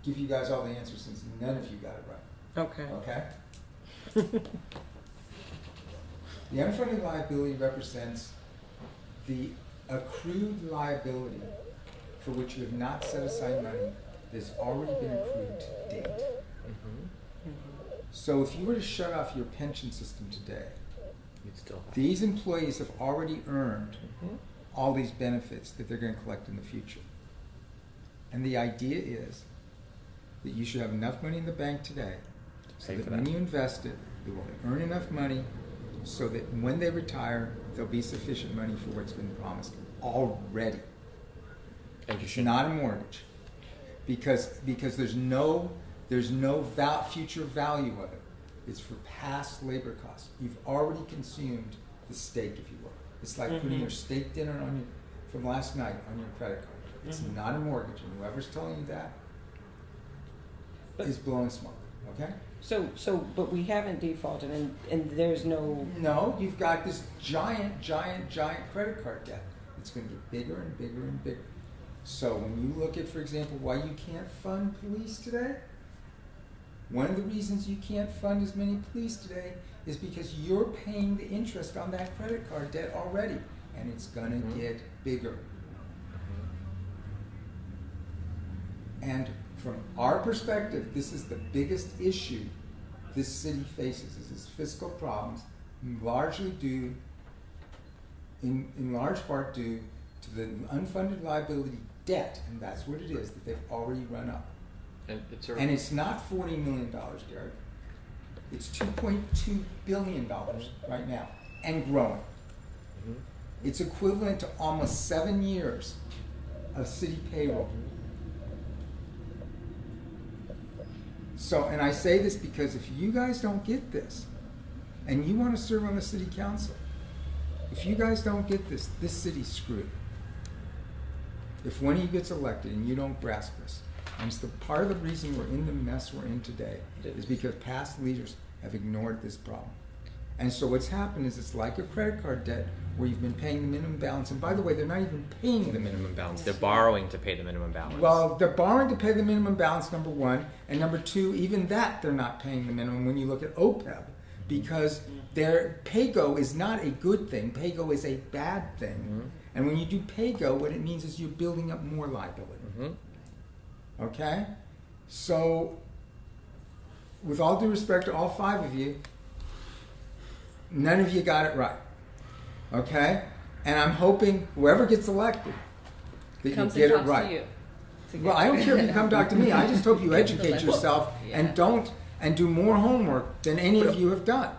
give you guys all the answers since none of you got it right. Okay. Okay? The unfunded liability represents the accrued liability for which you have not set aside money that has already been accrued to date. So if you were to shut off your pension system today, You'd still have. these employees have already earned all these benefits that they're going to collect in the future. And the idea is that you should have enough money in the bank today so Pay that for when that. you invest it, you will earn enough money so that when they retire, there'll be sufficient money for what's been promised already. It's not a mortgage because there's no future value of it. It's for past labor costs. You've already consumed the steak, if you will. It's like putting your steak dinner from last night on your credit card. It's not a mortgage, and whoever's telling you that is blowing smoke. Okay? But we haven't defaulted, and there's no... No, you've got this giant credit card debt. It's going to get bigger and bigger and bigger. So when you look at, for example, why you can't fund police today, one of the reasons you can't fund as many police today is because you're paying the interest on that credit card debt already, and it's going to get bigger. And from our perspective, this is the biggest issue this city faces, is its fiscal problems, largely due, in large part due to the unfunded liability debt, and that's what it is, that they've already run up. And it's not $40 million, Derek. It's $2.2 billion right now, and growing. It's equivalent to almost 7 years of city payroll. So, and I say this because if you guys don't get this, and you want to serve on the city council, if you guys don't get this, this city's screwed. If one of you gets elected and you don't grasp this, and it's the part of the reason we're in the mess we're in today, is because past leaders have ignored this problem. And so what's happened is it's like a credit card debt where you've been paying the minimum balance, and by the way, they're not even paying The minimum balance. They're borrowing to pay the minimum balance. Well, they're borrowing to pay the minimum balance, number one, and number two, even that they're not paying the minimum when you look at OPEB, because their PAYGO is not a good thing. PAYGO is a bad thing. Mm-hmm. And when you do PAYGO, what it means is you're building up more liability. Mm-hmm. Okay? So, with all due respect to all five of you, none of you got it right. Okay? And I'm hoping whoever gets elected, that you Comes get and it talks right. to you. to Well, get- I don't care if you come talk to me. I just hope you Get to the educate lesson. yourself Yeah. and do more homework than any of you have done.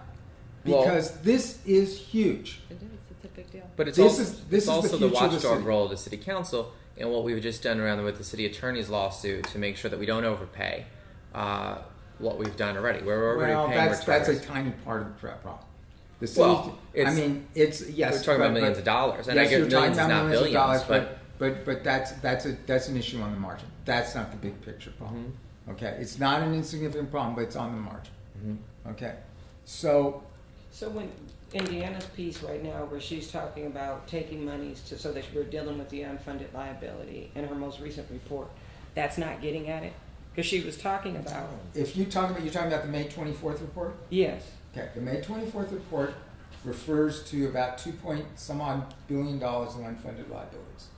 Well- Because this is huge. It is. It's a big deal. But it's This also, is- this it's is the also the future of the watchdog city. role of the city council and what we've just done around with the city attorney's lawsuit to make sure that we don't overpay what we've done already. We're already Well, paying that's a returns. tiny part of the problem. The city, Well, I it's- mean, it's yes. We're talking about but- millions of dollars, and yes, I get you're talking millions is about not millions of billions, dollars, but that's an issue on the margin. That's not the big picture problem. Okay, it's not an insignificant problem, but it's on the margin. Okay, so So when Indiana's piece right now, where she's talking about taking monies to, so that we're dealing with the unfunded liability in her most recent report, that's not getting at it? Because she was talking about, if you're talking about the May 24th report. yes, Okay, the May 24th report refers to about $2 billion in unfunded liabilities.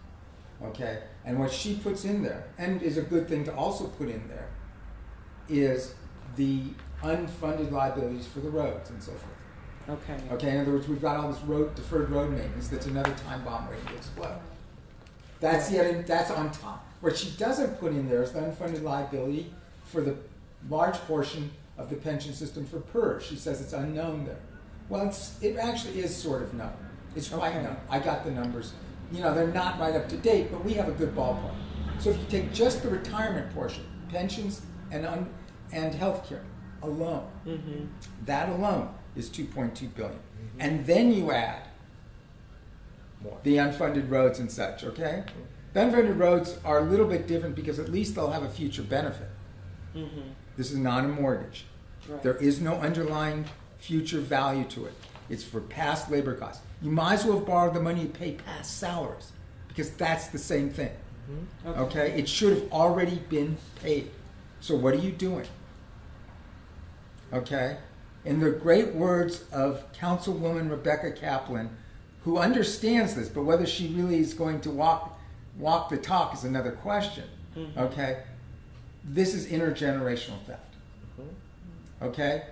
Okay, and what she puts in there, and is a good thing to also put in there, is the unfunded liabilities for the roads and so forth. okay. Okay, in other words, we've got all this deferred road maintenance that's another time bomb waiting to explode. That's on top. What she doesn't put in there is the unfunded liability for the large portion of the pension system for PERS. She says it's unknown there. Well, it actually is sort of known. It's quite Okay. known. I got the numbers. You know, they're not right up to date, but we have a good ballpark. So if you take just the retirement portion, pensions and healthcare alone, that alone is $2.2 billion. And then you add More. the unfunded roads and such, okay? The unfunded roads are a little bit different because at least they'll have a future benefit. This is not a mortgage. Right. There is no underlying future value to it. It's for past labor costs. You might as well have borrowed the money to pay past salaries because that's the same thing. Okay? It should have already been paid. So what are you doing? Okay? In the great words of Councilwoman Rebecca Kaplan, who understands this, but whether she really is going to walk the talk is another question. Okay? This is intergenerational theft. Okay?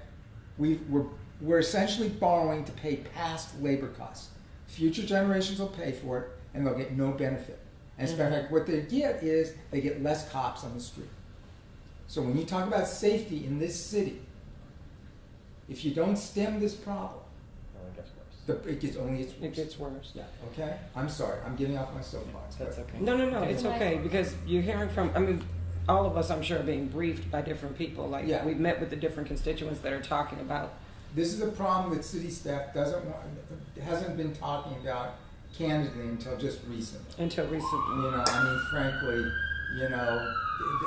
We're essentially borrowing to pay past labor costs. Future generations will pay for it, and they'll get no benefit. And as a matter of fact, what they get is they get less cops on the street. So when you talk about safety in this city, if you don't stem this problem, it gets worse. Yeah. Okay. I'm sorry. I'm getting off my soapbox. That's but- okay. No, it's okay, because you're hearing from, I mean, all of us, I'm sure, are being briefed by different people. Like, Yeah. we've met with the different constituents that are talking about. This is a problem that city staff hasn't been talking about candidly until just recently. Until recently. You know, I mean, frankly, you know,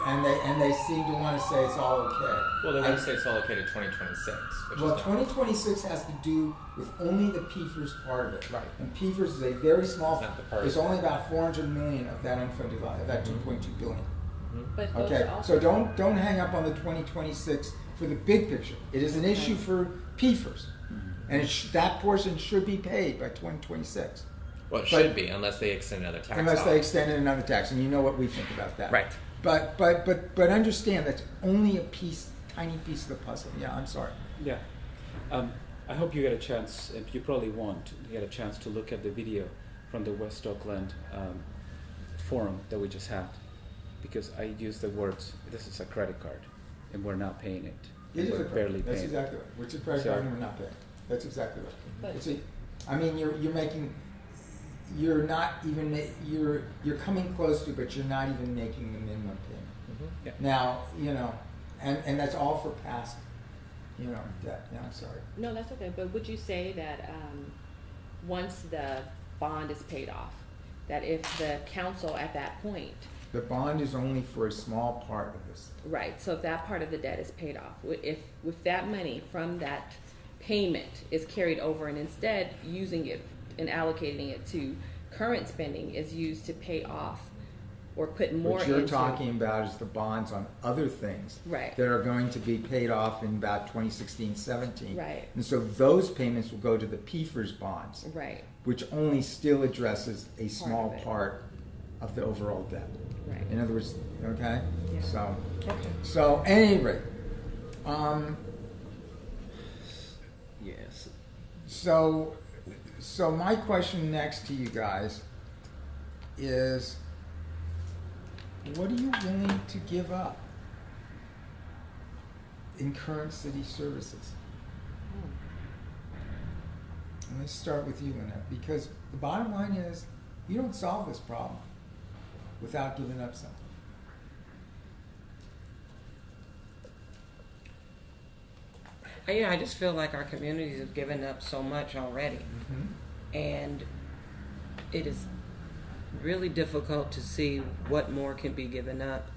and they seem to want to say it's all okay. Well, they want to say it's all okay to 2026. Which Well, is not. 2026 has to do with only the PFERS part of it. Right. And PFERS is a very small. It's not the PERS. It's only about 400 million of that unfunded of that 2.2 billion. But those Okay, are also so don't hang up on the 2026 for the big picture. It is an issue for PFERS, and that portion should be paid by 2026, Well, it but- should be, unless they extend another tax unless they off. extend it another tax. And you know what we think about that. Right. But understand that's only a tiny piece of the puzzle. Yeah, I'm sorry. Yeah. I hope you get a chance, and you probably won't get a chance to look at the video from the West Oakland forum that we just had, because I used the words, this is a credit card, and we're not paying it. It is we're a barely credit. That's paying exactly right. Which is a credit So- card and we're not paying. That's exactly right. But- I mean, you're not even you're coming close to, but you're not even making the minimum payment. Yeah. Now, you know, And that's all for past, debt. Yeah, I'm sorry. No, that's okay. But would you say that once the bond is paid off, that if the council at that point, The bond is only for a small part of this. right, so if that part of the debt is paid off, if that money from that payment is carried over and instead using it and allocating it to current spending is used to pay off or put more What you're into. talking about is the bonds on other things. Right. That are going to be paid off in about 2016-17. Right. And so those payments will go to the PFERS bonds. Right, Which only still addresses a small of it. part of the overall debt. right. In other words, okay? Yeah. So at any rate, Yes. so my question next to you guys is, what are you willing to give up in current city services? And let's start with you, Lynette, because the bottom line is, you don't solve this problem without giving up something. I just feel like our communities have given up so much already. And it is really difficult to see what more can be given up,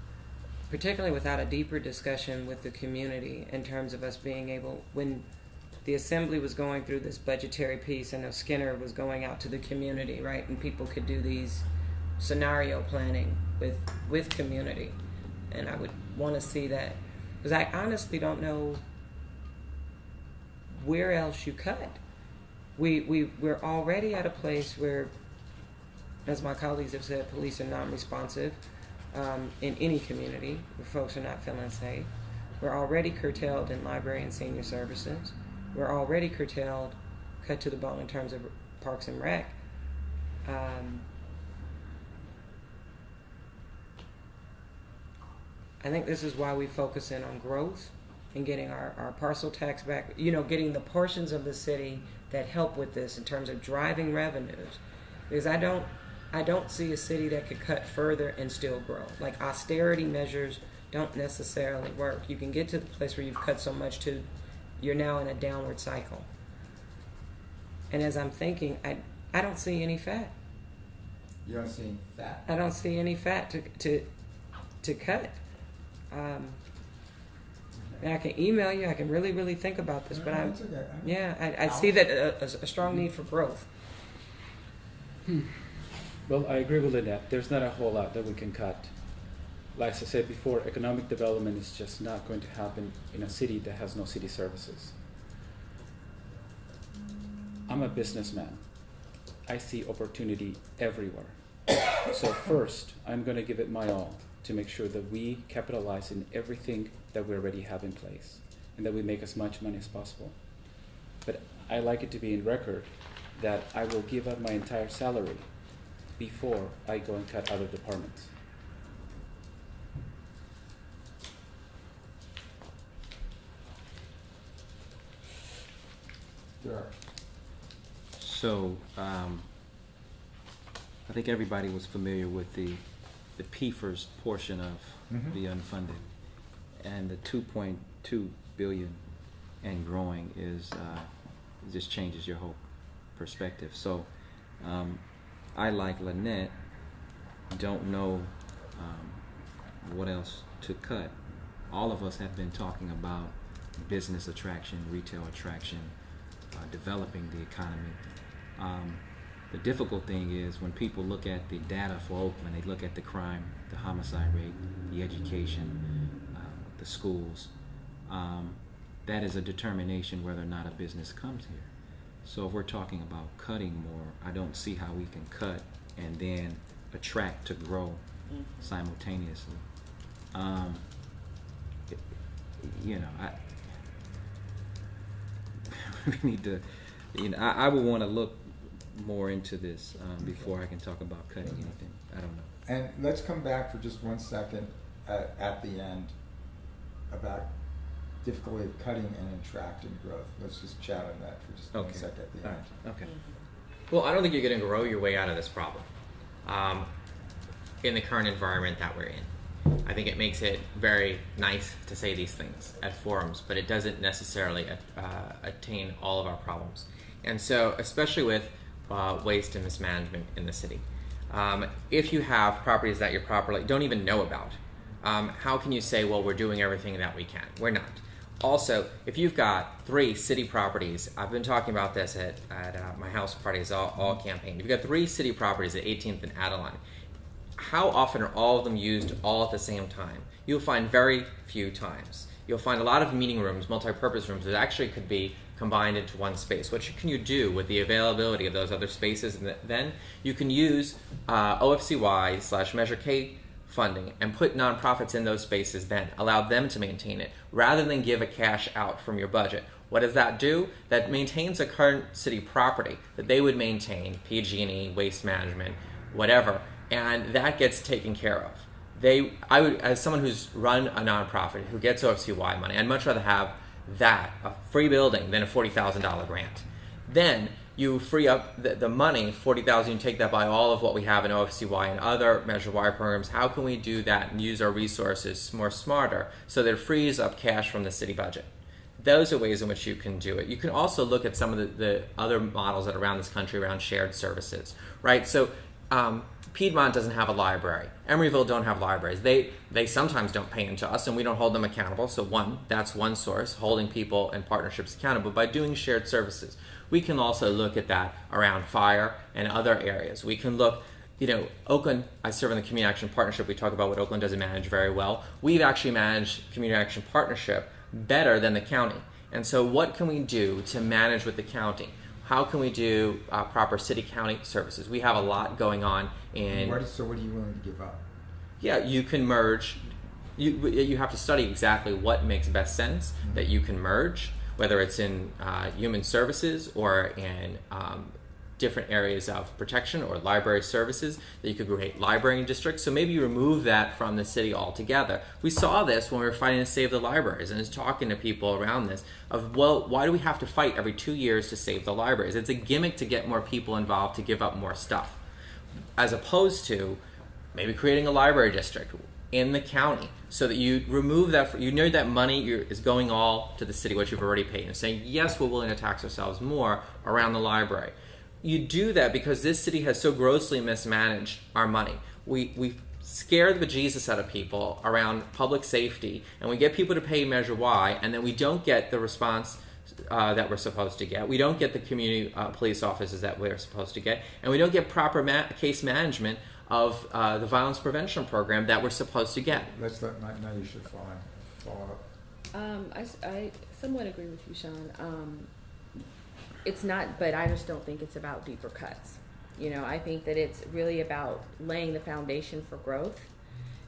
particularly without a deeper discussion with the community in terms of us being able, when the assembly was going through this budgetary piece and Skinner was going out to the community, right, and people could do these scenario planning with community, and I would want to see that, because I honestly don't know where else you cut. We're already at a place where, as my colleagues have said, police are non-responsive in any community where folks are not feeling safe. We're already curtailed in library and senior services. We're already curtailed, cut to the bone in terms of parks and rec. I think this is why we focus in on growth and getting our parcel tax back, getting the portions of the city that help with this in terms of driving revenues. Because I don't see a city that could cut further and still grow. Like, austerity measures don't necessarily work. You can get to the place where you've cut so much to you're now in a downward cycle. And as I'm thinking, I don't see any fat. You don't see any fat? I don't see any fat to cut. And I can email you. I can really, really think about this, but That's okay. I see that a strong need for growth. Well, I agree with Lynette. There's not a whole lot that we can cut. Like I said before, economic development is just not going to happen in a city that has no city services. I'm a businessman. I see opportunity everywhere. So first, I'm going to give it my all to make sure that we capitalize in everything that we already have in place and that we make as much money as possible. But I like it to be in record that I will give up my entire salary before I go and cut other departments. Sure. So, I think everybody was familiar with the PFERS portion of the unfunded, and the 2.2 billion and growing is just changes your whole perspective. So, I, like Lynette, don't know what else to cut. All of us have been talking about business attraction, retail attraction, developing the economy. The difficult thing is when people look at the data for Oakland, they look at the crime, the homicide rate, the education, the schools. That is a determination whether or not a business comes here. So if we're talking about cutting more, I don't see how we can cut and then attract to grow simultaneously. We need to, I would want to look more into this before I can talk about cutting anything. I don't know. And let's come back for just 1 second at the end about difficulty of cutting and attracting growth. Let's just chat on that for just 1 second at the end. Okay. Well, I don't think you're going to grow your way out of this problem in the current environment that we're in. I think it makes it very nice to say these things at forums, but it doesn't necessarily attain all of our problems. And so, especially with waste and mismanagement in the city, if you have properties that you don't even know about, how can you say, well, we're doing everything that we can? We're not. Also, if you've got 3 city properties, I've been talking about this at my house parties all campaign. You've got 3 city properties at 18th and Adeline. How often are all of them used all at the same time? You'll find very few times. You'll find a lot of meeting rooms, multi-purpose rooms, that actually could be combined into one space. What can you do with the availability of those other spaces? And then you can use OFCY/Measure K funding and put nonprofits in those spaces, then allow them to maintain it rather than give a cash out from your budget. What does that do? That maintains a current city property that they would maintain, PG&E, waste management, whatever, and that gets taken care of. I would, as someone who's run a nonprofit who gets OFCY money, I'd much rather have that, a free building, than a $40,000 grant. Then you free up the money, $40,000, you take that by all of what we have in OFCY and other Measure Y programs. How can we do that and use our resources more smarter so that it frees up cash from the city budget? Those are ways in which you can do it. You can also look at some of the other models that are around this country around shared services, right? So Piedmont doesn't have a library. Emeryville don't have libraries. They sometimes don't pay into us, and we don't hold them accountable. So that's one source, holding people and partnerships accountable by doing shared services. We can also look at that around fire and other areas. We can look, Oakland, I serve in the Community Action Partnership. We talk about what Oakland doesn't manage very well. We've actually managed Community Action Partnership better than the county. And so what can we do to manage with the county? How can we do proper city-county services? We have a lot going on in... So what are you willing to give up? Yeah, you can merge. You have to study exactly what makes best sense that you can merge, whether it's in human services or in different areas of protection or library services, that you could create library districts. So maybe you remove that from the city altogether. We saw this when we were fighting to save the libraries, and I was talking to people around this of, well, why do we have to fight every 2 years to save the libraries? It's a gimmick to get more people involved, to give up more stuff, as opposed to maybe creating a library district in the county so that you remove that, you know that money is going all to the city, what you've already paid, and saying, yes, we're willing to tax ourselves more around the library. You do that because this city has so grossly mismanaged our money. We scare the bejesus out of people around public safety, and we get people to pay Measure Y, and then we don't get the response that we're supposed to get. We don't get the community police officers that we're supposed to get, and we don't get proper case management of the violence prevention program that we're supposed to get. Let's let now you should follow up. I somewhat agree with you, Sean. It's not, but I just don't think it's about deeper cuts. I think that it's really about laying the foundation for growth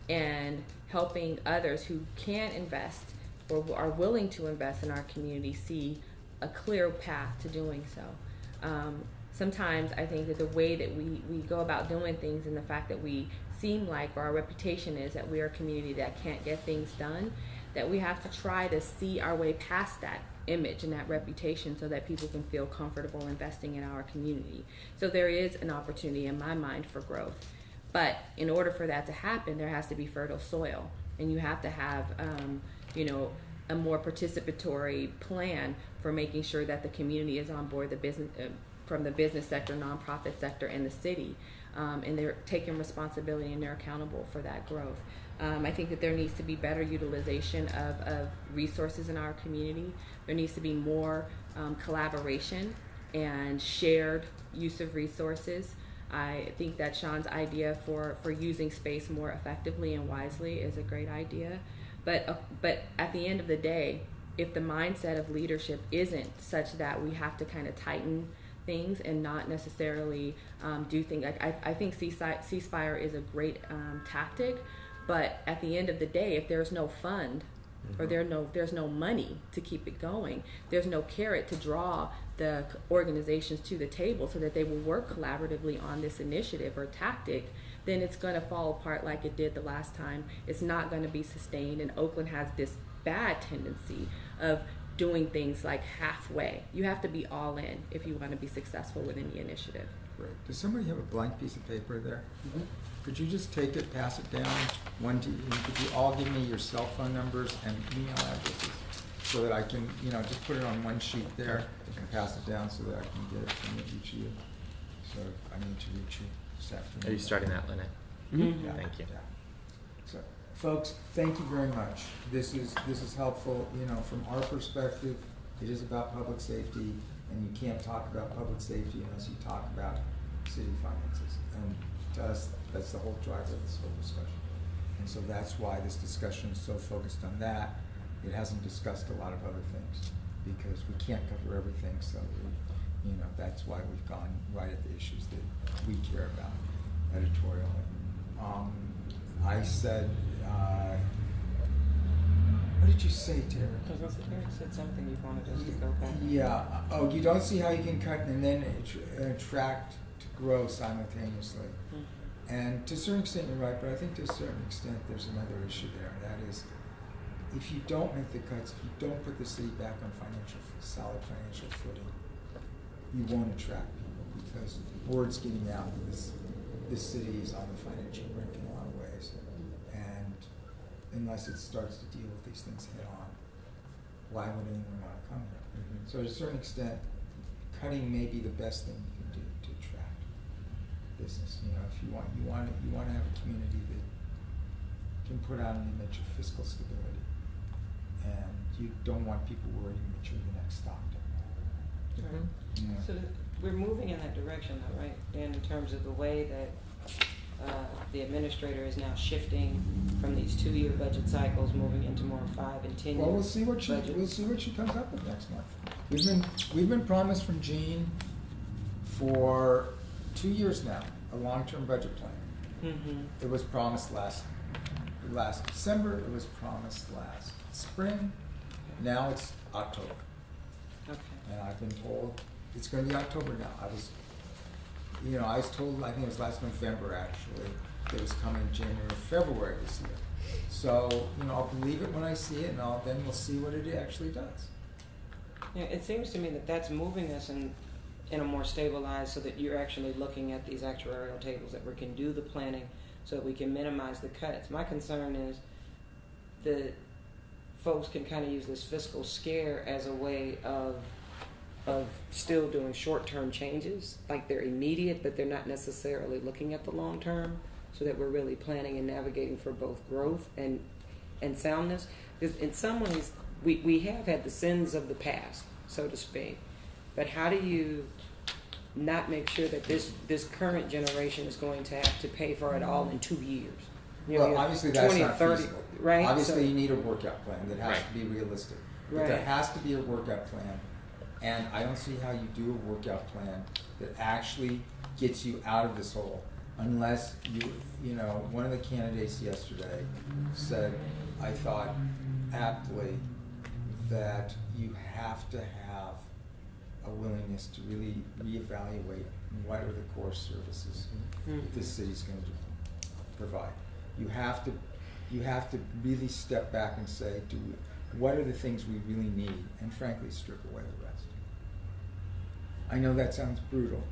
and helping others who can invest or are willing to invest in our community see a clear path to doing so. Sometimes I think that the way that we go about doing things and the fact that we seem like, or our reputation is that we are a community that can't get things done, that we have to try to see our way past that image and that reputation so that people can feel comfortable investing in our community. So there is an opportunity in my mind for growth. But in order for that to happen, there has to be fertile soil. And you have to have, a more participatory plan for making sure that the community is on board, the business, from the business sector, nonprofit sector, and the city. And they're taking responsibility and they're accountable for that growth. I think that there needs to be better utilization of resources in our community. There needs to be more collaboration and shared use of resources. I think that Sean's idea for using space more effectively and wisely is a great idea. But at the end of the day, if the mindset of leadership isn't such that we have to kind of tighten things and not necessarily do things, I think ceasefire is a great tactic. But at the end of the day, if there's no fund or there's no money to keep it going, there's no carrot to draw the organizations to the table so that they will work collaboratively on this initiative or tactic, then it's going to fall apart like it did the last time. It's not going to be sustained, and Oakland has this bad tendency of doing things like halfway. You have to be all in if you want to be successful with any initiative. Great. Does somebody have a blank piece of paper there? Could you just take it, pass it down? Could you all give me your cell phone numbers and email addresses so that I can, just put it on one sheet there and pass it down so that I can get it from each of you. So I need to reach you this afternoon. Are you starting that, Lynette? Mm-hmm. Yeah. Thank you. Yeah. So, folks, thank you very much. This is helpful. From our perspective, it is about public safety, and you can't talk about public safety unless you talk about city finances. And to us, that's the whole driver of this whole discussion. And so that's why this discussion is so focused on that. It hasn't discussed a lot of other things because we can't cover everything. So that's why we've gone right at the issues that we care about editorially. I said, what did you say, Derek? Eric said something you wanted us to go back. Yeah. Oh, you don't see how you can cut and then attract to grow simultaneously. Mm-hmm. And to a certain extent, you're right, but I think to a certain extent, there's another issue there. And that is, if you don't make the cuts, if you don't put the city back on solid financial footing, you won't attract people because word's getting out that this city is on the financial brink in a lot of ways. And unless it starts to deal with these things head on, why would anyone want to come here? Mm-hmm. So to a certain extent, cutting may be the best thing you can do to attract business. If you want to have a community that can put out an image of fiscal stability, and you don't want people worrying that you're the next Stockton. Right. Yeah. So we're moving in that direction, though, right? Dan, in terms of the way that the administrator is now shifting from these 2-year budget cycles, moving into more 5 and 10 year. Well, we'll see what she comes up with next month. We've been promised from Jean for 2 years now a long-term budget plan. Mm-hmm. It was promised last December. It was promised last spring. Now it's October, Okay. and I've been told it's going to be October now. I was told, I think it was last November actually, that it was coming January, February this year. So, I'll believe it when I see it, and then we'll see what it actually does. Yeah, it seems to me that that's moving us in a more stabilized, so that you're actually looking at these actuarial tables, that we can do the planning so that we can minimize the cuts. My concern is that folks can kind of use this fiscal scare as a way of still doing short-term changes, like they're immediate, but they're not necessarily looking at the long term, so that we're really planning and navigating for both growth and soundness. Because in some ways, we have had the sins of the past, so to speak, but how do you not make sure that this current generation is going to have to pay for it all in 2 years? Well, obviously that's 20, not 30, feasible. right? Obviously, So- you need a workout plan that has Right. to be realistic. But Right. there has to be a workout plan, and I don't see how you do a workout plan that actually gets you out of this hole, unless one of the candidates yesterday said, I thought aptly, that you have to have a willingness to really reevaluate what are the core services that this city's going to provide. You have to really step back and say, what are the things we really need, and frankly, strip away the rest. I know that sounds brutal,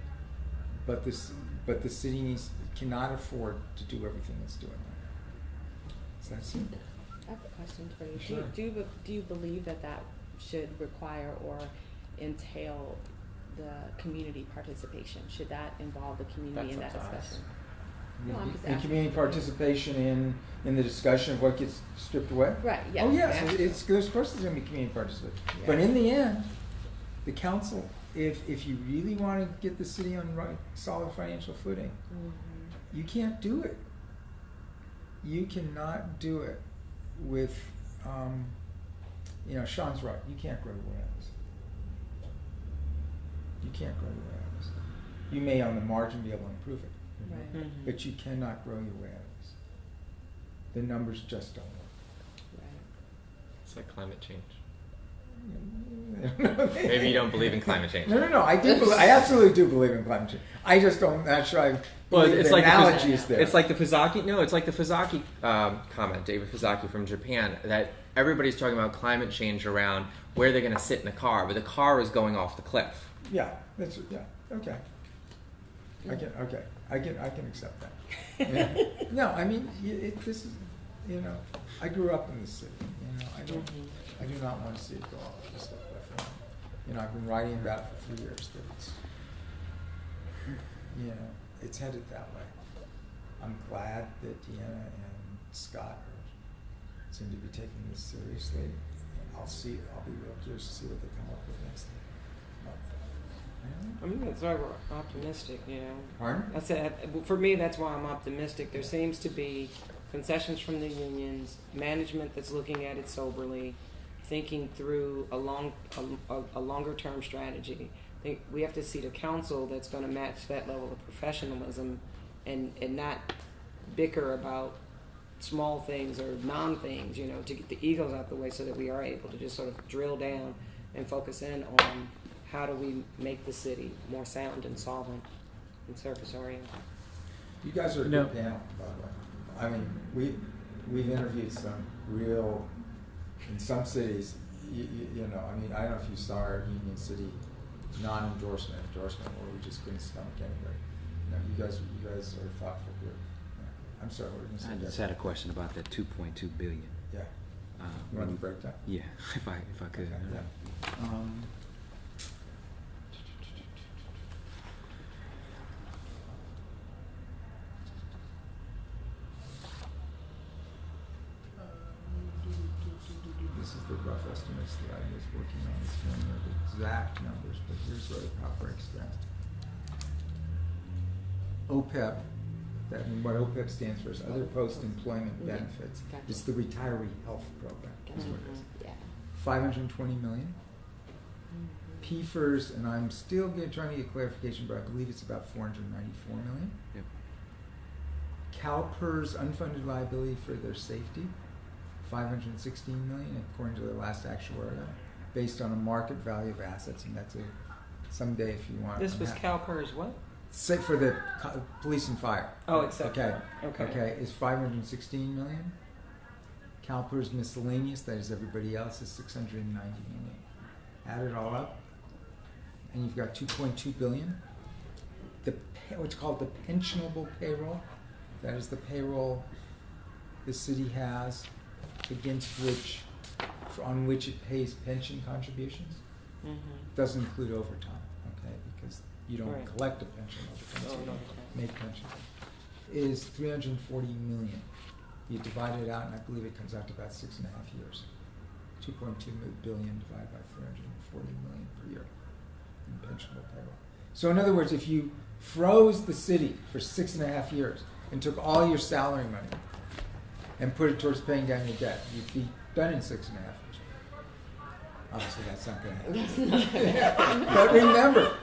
but the city cannot afford to do everything it's doing right now. It's that simple. I have a question for you. Sure. Do you believe that should require or entail the community participation? Should that involve the community in that That's up to us. discussion? No, I'm just And asking. community participation in the discussion of what gets stripped away? Right, yes. Oh, yes, Yeah. of course there's going to be community participation. Yeah. But in the end, the council, if you really want to get the city on solid financial footing, Mhm. you can't do it. You cannot do it with, Sean's right, you can't grow your way out of this. You can't grow your way out of this. You may on the margin be able to improve it, Right. Mhm. but you cannot grow your way out of this. The numbers just don't work. Right. It's like climate change. Maybe Maybe you don't believe in climate change. No. I absolutely do believe in climate change. I just don't. Not sure I Well, believe it's the like analogies there. It's like the Fuzaki. No, it's like the Fuzaki comment, David Fuzaki from Japan, that everybody's talking about climate change around where they're going to sit in the car, but the car is going off the cliff. Yeah, that's okay. I can accept that. Yeah. No, I mean this is I grew up in the city. I do not want to see it go off just a cliff. I've been writing about it for 3 years that it's headed that way. I'm glad that Deanna and Scott seem to be taking this seriously. I'll be real curious to see what they come up with next month. I mean, that's why we're optimistic, Pardon? I said, for me, that's why I'm optimistic. There seems to be concessions from the unions, management that's looking at it soberly, thinking through a longer term strategy. I think we have to see the council that's going to match that level of professionalism and not bicker about small things or non-things, to get the egos out the way so that we are able to just sort of drill down and focus in on how do we make the city more sound and solvent and service oriented. You guys are a good panel, by the way. I mean, we've interviewed some real, in some cities, I mean, I don't know if you saw our Union City non-endorsement where we just couldn't stomach anybody. You guys are a thoughtful group. I'm sorry, what were you going to say? I just had a question about that 2.2 billion. Yeah. You want the breakdown? Yeah, if I could. Okay, yeah. This is the rough estimates that I was working on this morning, or the exact numbers, but here's sort of how it breaks down. OPEB, what OPEB stands for is Other Post-Employment Benefits. Gotcha. It's the Retiree Health Program, is what it is. Yeah. 520 million. PFERS, and I'm still trying to get clarification, but I believe it's about 494 million. Yep. CalPERS unfunded liability for their safety, 516 million, according to the last actuarial, based on a market value of assets, and that's someday if you want. This was CalPERS what? Say for the police and fire. Oh, except Okay, is 516 million. CalPERS miscellaneous, that is everybody else, is 690 million. Add it all up, and you've got 2.2 billion. What's called the pensionable payroll, that is the payroll the city has on which it pays pension contributions. Doesn't include overtime, okay, because you don't collect a pension overtime, so you don't make pension. Is 340 million. You divide it out, and I believe it comes out to about 6.5 years. 2.2 billion divided by 340 million per year in pensionable payroll. So in other words, if you froze the city for 6.5 years and took all your salary money and put it towards paying down your debt, you'd be done in 6.5 years. Obviously, that's not going to happen.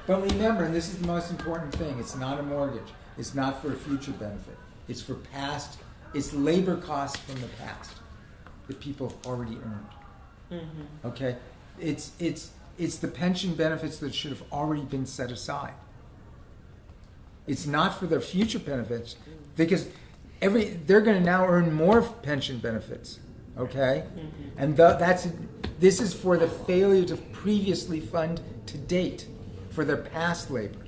But remember, and this is the most important thing, it's not a mortgage. It's not for a future benefit. It's for past, it's labor costs from the past that people have already earned. Okay? It's the pension benefits that should have already been set aside. It's not for their future benefits, because they're going to now earn more pension benefits. Okay? And this is for the failure to previously fund to date for their past labor.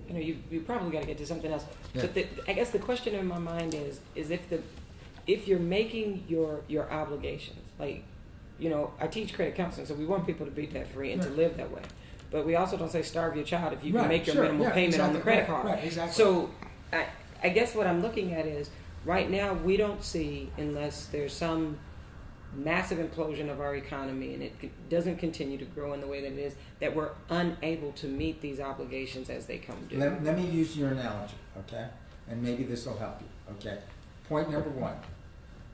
You probably got to get to something else. Yeah. But I guess the question in my mind is if you're making your obligations, like, I teach credit counseling, so we want people to be debt free and to live that way. But we also don't say starve your child if you can make your minimum payment on the credit card. Right, exactly. So I guess what I'm looking at is right now we don't see, unless there's some massive implosion of our economy and it doesn't continue to grow in the way that it is, that we're unable to meet these obligations as they come due. Let me use your analogy, okay? And maybe this will help you, okay? Point number one,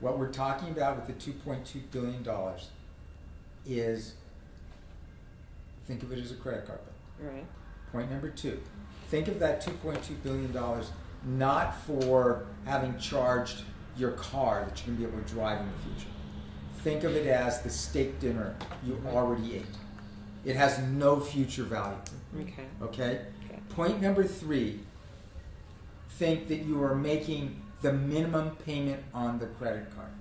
what we're talking about with the $2.2 billion is, think of it as a credit card bill. Right. Point number two, think of that $2.2 billion not for having charged your car that you're going to be able to drive in the future. Think of it as the steak dinner you already ate. It has no future value. Okay? Point number three, think that you are making the minimum payment on the credit card.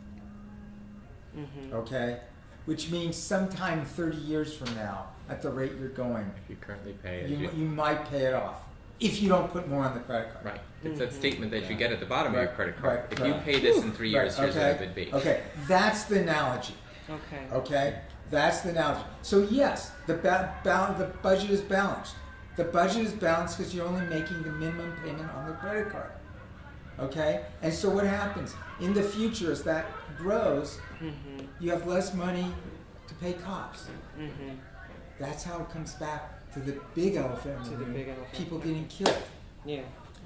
Okay? which means sometime 30 years from now, at the rate you're going, If you currently pay, you might pay it off if you don't put more on the credit card. right. It's that statement that you get at the bottom of your Right, credit card. right, If right. you pay this in 3 years, here's what it would be. Okay, that's the analogy. Okay. Okay, that's the analogy. So yes, the budget is balanced. The budget is balanced because you're only making the minimum payment on the credit card. Okay, and so what happens in the future as that grows, you have less money to pay cops. That's how it comes back to the big elephant in To the the room, big elephant. people getting killed. Yeah.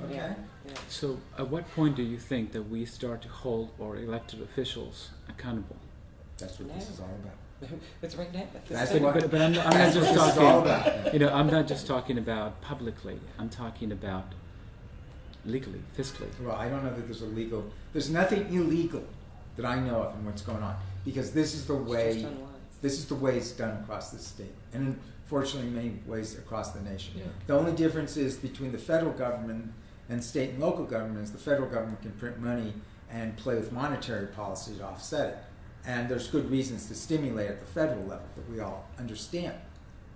Okay. Yeah. So, at what point do you think that we start to hold our elected officials accountable? That's what this is all about. It's right now. That's But, what- but I'm not that's just what this is all talking. about. You know, I'm not just talking about publicly. I'm talking about legally, fiscally. Well, I don't know that there's nothing illegal that I know of in what's going on, because this is the It's way, just unwise. this is the way it's done across the state, and unfortunately in many ways across the nation. Yeah. The only difference is between the federal government and state and local governments. The federal government can print money and play with monetary policy to offset it, and there's good reasons to stimulate at the federal level that we all understand.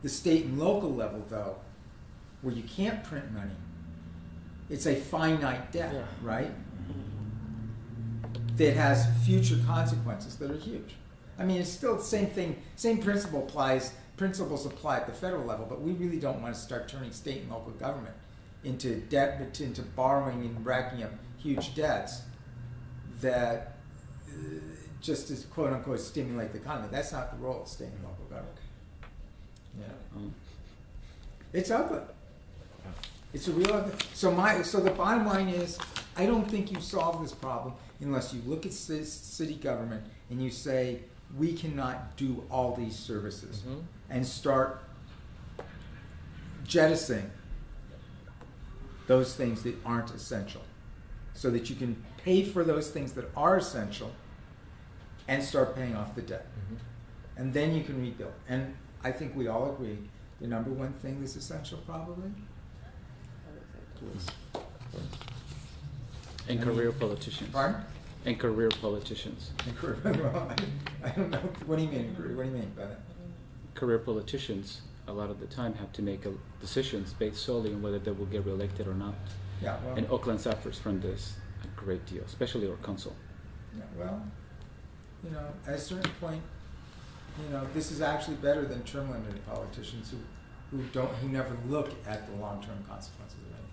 The state and local level, though, where you can't print money, it's a finite debt, Yeah. right? That has future consequences that are huge. I mean, it's still the same thing, same principles apply at the federal level, but we really don't want to start turning state and local government into debt, into borrowing and racking up huge debts that just to quote unquote stimulate the economy. That's not the role of state and local government. Yeah. It's ugly. It's a real ugly. So the bottom line is, I don't think you solve this problem unless you look at city government and you say, we cannot do all these services, and start jettisoning those things that aren't essential, so that you can pay for those things that are essential and start paying off the debt. And then you can rebuild. And I think we all agree the number one thing that's essential probably. And career politicians. Pardon? And career politicians. Well, I don't know. What do you mean? What do you mean by that? Career politicians, a lot of the time, have to make decisions based solely on whether they will get reelected or not. Yeah, well, And Oakland suffers from this a great deal, especially our council. yeah, well, at a certain point, this is actually better than term limited politicians who never look at the long-term consequences of anything.